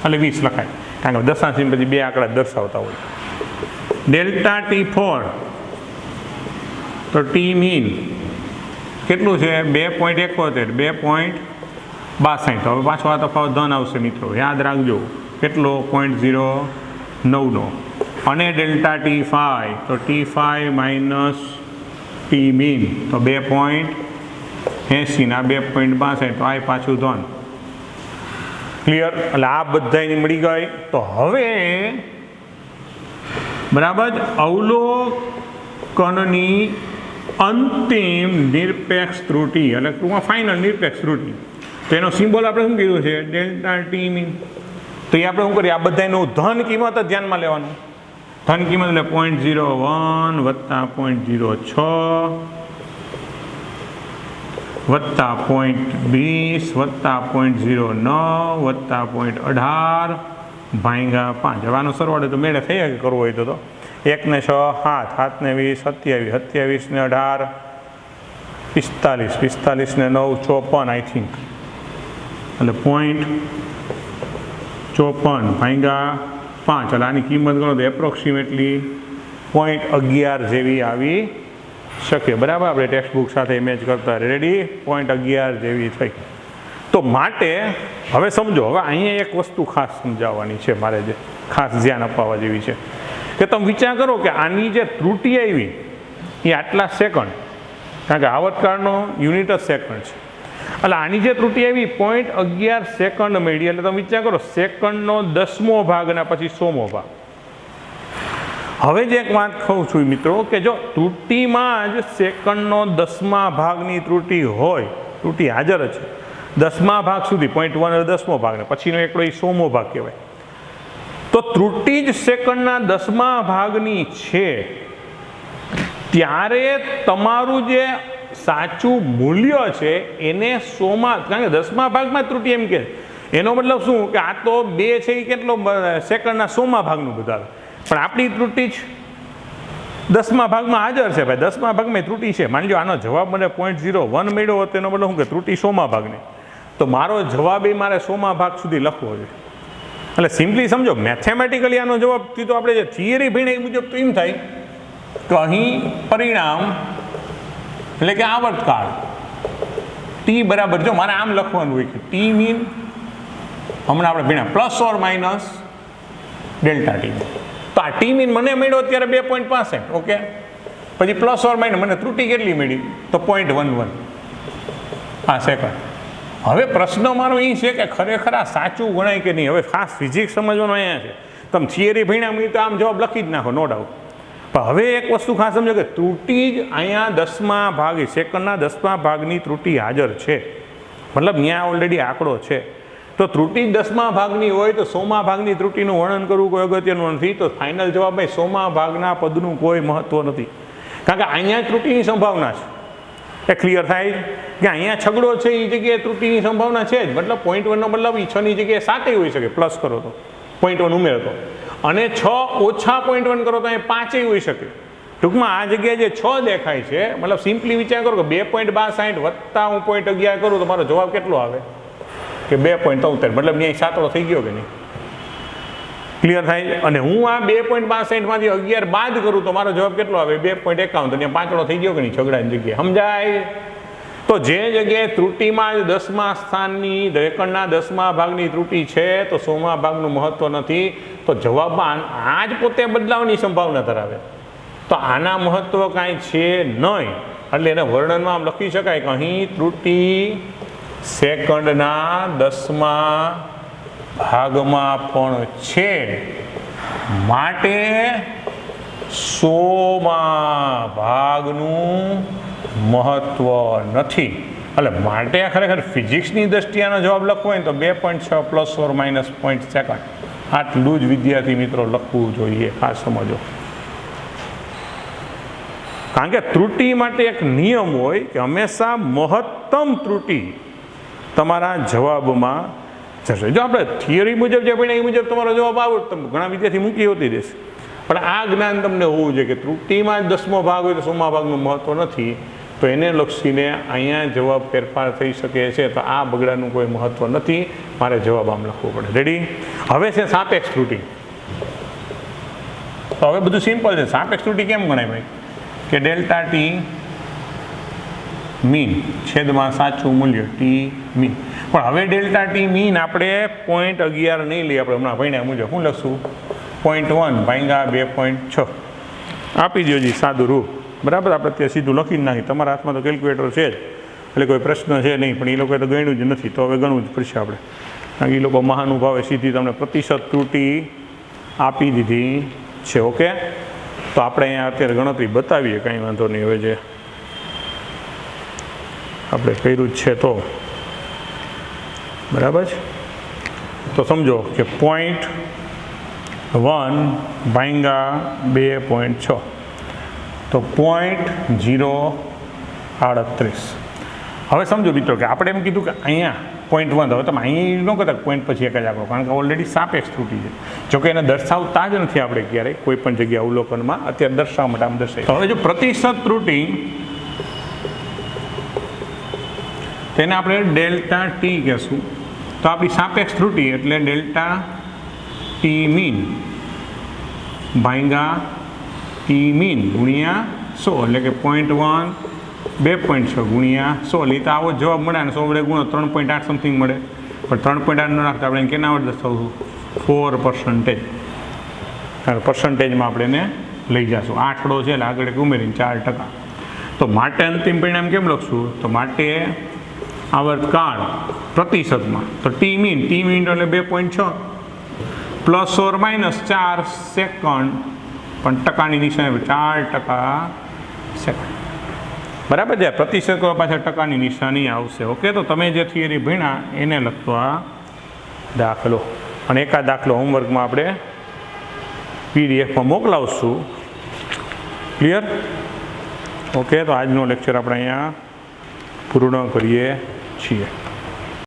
એટલે 20 લખાય કારણ કે દશાંશ પછી બે આંકડા દર્શાવતા હોય ડેલ્ટા T4 તો ટી મીન કેટલું છે 2.71 2.62 હવે પાછો આ તફાવત ધન આવશે મિત્રો યાદ રાખજો કેટલો 0.09 નો અને ડેલ્ટા T5 તો T5 માઇનસ ટી મીન તો 2.80 ના 2.62 તો આ પાછું ધન ક્લિયર એટલે આ બધાની મળી ગઈ તો હવે બરાબર અવલોકનની અંતિમ નિરપેક્ષ ત્રુટિ એટલે ટૂંકમાં ફાઇનલ નિરપેક્ષ ત્રુટિ તો એનો સિમ્બોલ આપણે શું કીધું છે ડેલ્ટા ટી મીન તો એ આપણે શું કરીએ આ બધાનું ધન કિંમત જ ધ્યાનમાં લેવાનું ધન કિંમત એટલે 0.01 વત્તા 0.06 વત્તા 0.20 વત્તા 0.09 વત્તા 0.18 ભાંગ્યા 5 હવે આનો સરવાળો તો મેળે થઈ શકે કરવો હોય તો 1 ને 6 7 7 ને 20 27 27 ને 18 45 45 ને 9 54 આઈ થિંક એટલે 0.54 ભાંગ્યા 5 એટલે આની કિંમત ગણો તો એપ્રોક્સિમેટલી 0.11 જેવી આવી શકે બરાબર આપણે ટેક્સ્ટ બુક સાથે ઇમેજ કરતા રેડી 0.11 જેવી થઈ તો માટે હવે સમજો હવે અહીંયા એક વસ્તુ ખાસ સમજાવવાની છે મારે જે ખાસ ધ્યાન અપાવવા જેવી છે કે તમે વિચાર કરો કે આની જે ત્રુટિ આવી એ આટલા સેકન્ડ કારણ કે આવર્તકાળનો યુનિટ જ સેકન્ડ છે એટલે આની જે ત્રુટિ આવી 0.11 સેકન્ડ મળી એટલે તમે વિચાર કરો સેકન્ડનો 10મો ભાગ અને પછી 100મો ભાગ હવે જે એક વાત કહું છું મિત્રો કે જો ત્રુટિમાં જ સેકન્ડનો 10મા ભાગની ત્રુટિ હોય ત્રુટિ હાજર છે 10મા ભાગ સુધી 0.1 એટલે 10મો ભાગ ને પછીનો એકડો એ 100મો ભાગ કહેવાય તો ત્રુટિ જ સેકન્ડના 10મા ભાગની છે ત્યારે તમારું જે સાચું મૂલ્ય છે એને 100માં કારણ કે 10મા ભાગમાં ત્રુટિ એમ કે એનો મતલબ શું કે આ તો 2 છે એ કેટલો સેકન્ડના 100મા ભાગનું બતાવે પણ આપણી ત્રુટિ જ 10મા ભાગમાં હાજર છે ભાઈ 10મા ભાગમાં ત્રુટિ છે માની લો આનો જવાબ મને 0.01 મળ્યો હોત એનો મતલબ શું કે ત્રુટિ 100મા ભાગની તો મારો જવાબ એ મારે 100મા ભાગ સુધી લખવો જોઈએ એટલે સિમ્પલી સમજો મેથેમેટિકલી આનો જવાબ તો આપણે જે થિયરી ભણી એ મુજબ તો એમ થાય તો અહીં પરિણામ એટલે કે આવર્તકાળ ટી બરાબર જો મારે આમ લખવાનું હોય કે ટી મીન હમણાં આપણે ભણ્યા plus or minus delta T તો આ ટી મીન મને મળ્યો અત્યારે 2.65 ઓકે પછી પ્લસ ઓર માઇનસ મને ત્રુટિ કેટલી મળી તો 0.11 હા સેકન્ડ હવે પ્રશ્ન મારો એ છે કે ખરેખર આ સાચું ગણાય કે નહીં હવે ખાસ ફિઝિક્સ સમજવાનું અહીંયા છે તમે થિયરી ભણ્યા તો આમ જવાબ લખી જ નાખો નો ડાઉટ પણ હવે એક વસ્તુ ખાસ સમજો કે ત્રુટિ જ અહીંયા 10મા ભાગ સેકન્ડના 10મા ભાગની ત્રુટિ હાજર છે મતલબ ત્યાં ઓલરેડી આંકડો છે તો ત્રુટિ 10મા ભાગની હોય તો 100મા ભાગની ત્રુટિનું વર્ણન કરવું કોઈ અગત્યનું નથી તો ફાઇનલ જવાબ 100મા ભાગના પદનું કોઈ મહત્વ નથી કારણ કે અહીંયા ત્રુટિની સંભાવના છે એ ક્લિયર થાય કે અહીંયા છગડો છે એ જગ્યાએ ત્રુટિની સંભાવના છે જ મતલબ 0.1નો મતલબ એ 6ની જગ્યાએ 7 હોઈ શકે પ્લસ કરો તો 0.1 ઉમેરતો અને 6 ઓછા 0.1 કરો તો અહીંયા 5 હોઈ શકે ટૂંકમાં આ જગ્યાએ જે 6 દેખાય છે મતલબ સિમ્પલી વિચાર કરો કે 2.62 વત્તા હું 0.11 કરું તો મારો જવાબ કેટલો આવે કે 2.73 મતલબ ન્યાય સાતડો થઈ ગયો કે નહીં ક્લિયર થાય? અને હું આ 2.62માંથી 11 બાદ કરું તો મારો જવાબ કેટલો આવે? 2.51. તો ત્યાં પાંચડો થઈ ગયો કે નહીં છગડાની જગ્યાએ? સમજાય? તો જે જગ્યાએ ત્રુટિમાં જ 10મા સ્થાનની રેકર્ડના 10મા ભાગની ત્રુટિ છે તો 100મા ભાગનું મહત્વ નથી, તો જવાબમાં આ જ પોતે બદલાવની સંભાવના ધરાવે. તો આના મહત્વ કાંઈ છે નહીં, એટલે એને વર્ણનમાં આમ લખી શકાય કે અહીં ત્રુટિ સેકન્ડના 10મા ભાગમાં પણ છે, માટે 100મા ભાગનું મહત્વ નથી. એટલે માટે આ ખરેખર ફિઝિક્સની દ્રષ્ટિએનો જવાબ લખવો હોય ને તો 2.6 પ્લસ ઓર માઇનસ 0.2 આટલું જ વિદ્યાર્થી મિત્રો લખવું જોઈએ. ખાસ સમજો, કારણ કે ત્રુટિ માટે એક નિયમ હોય કે હંમેશા મહત્તમ ત્રુટિ તમારા જવાબમાં જશે. જો આપણે થિયરી મુજબ જે ભણ્યા એ મુજબ તમારો જવાબ આવો તમે ઘણા વિદ્યાર્થી મૂકી હોતી રહેશે, પણ આ જ્ઞાન તમને હોવું જોઈએ કે ત્રુટિમાં જ 10મો ભાગ હોય તો 100મા ભાગનું મહત્વ નથી, તો એને લક્ષીને અહીંયા જવાબ ફેરફાર થઈ શકે છે. તો આ બગડાનું કોઈ મહત્વ નથી, મારે જવાબ આમ લખવો પડે. રેડી? હવે છે સાપેક્ષ ત્રુટિ. તો હવે બધું સિમ્પલ છે. સાપેક્ષ ત્રુટિ કેમ ગણાય ભાઈ? કે ડેલ્ટા ટી મીન છેદમાં સાચું મૂલ્ય ટી મીન. પણ હવે ડેલ્ટા ટી મીન આપણે 0.11 નહીં લઈએ, આપણે હમણાં ભણ્યા મુજબ શું લખશું? 0.1 ભાગ્યા 2.6 આપી દો જી સાદું રૂપ. બરાબર? આપણે ત્યાં સીધું લખીને નાખી. તમારા હાથમાં તો કેલ્ક્યુલેટર છે જ, એટલે કોઈ પ્રશ્ન છે નહીં, પણ એ લોકોએ તો ગણ્યું જ નથી, તો હવે ગણવું જ પડશે આપણે. કારણ કે એ લોકો મહાનુભાવે સીધી તમને પ્રતિશત ત્રુટિ આપી દીધી છે. ઓકે, તો આપણે અહીંયા અત્યારે ગણતરી બતાવીએ, કાંઈ વાંધો નહીં. હવે જે આપણે કર્યું જ છે તો બરાબર છે. તો સમજો કે 0.1 ભાગ્યા 2.6 તો 0.038. હવે સમજો મિત્રો કે આપણે એમ કીધું કે અહીંયા 0.1, હવે તમે અહીં ન કહેતા પોઈન્ટ પછી એક જ આંકડો, કારણ કે ઓલરેડી સાપેક્ષ ત્રુટિ છે. જોકે એને દર્શાવતા જ નથી આપણે ક્યારેય કોઈ પણ જગ્યાએ અવલોકનમાં, અત્યારે દર્શાવવા માટે આમ દર્શાવી. હવે જો પ્રતિશત ત્રુટિ તેને આપણે ડેલ્ટા ટી કહેશું, તો આપણી સાપેક્ષ ત્રુટિ એટલે ડેલ્ટા ટી મીન ભાગ્યા ટી મીન ગુણ્યા 100, એટલે કે 0.1 2.6 ગુણ્યા 100, એટલે આવો જવાબ મળે. અને 100 વડે ગુણો 3.8 સમથિંગ મળે, પણ 3.8 ન રાખતા આપણે કેના વડે દર્શાવશું? 4%. પર્સન્ટેજમાં આપણે એને લઈ જઈશું. આંકડો છે એટલે આગળ ઉમેરીને 4%. તો માટે અંતિમ પરિણામ કેમ લખશું? તો માટે આવર્તકાળ પ્રતિશતમાં તો ટી મીન એટલે 2.6 પ્લસ ઓર માઇનસ 4 સેકન્ડ, પણ ટકાની નિશાની 4% સેકન્ડ. બરાબર છે? પ્રતિશત કરવા પાછળ ટકાની નિશાની આવશે. ઓકે, તો તમે જે થિયરી ભણ્યા એને લગતો આ દાખલો, અને એકાદ દાખલો હોમવર્કમાં આપણે પીડીએફમાં મોકલાવશું. ક્લિયર? ઓકે, તો આજનો લેક્ચર આપણે અહીંયા પૂર્ણ કરીએ છીએ.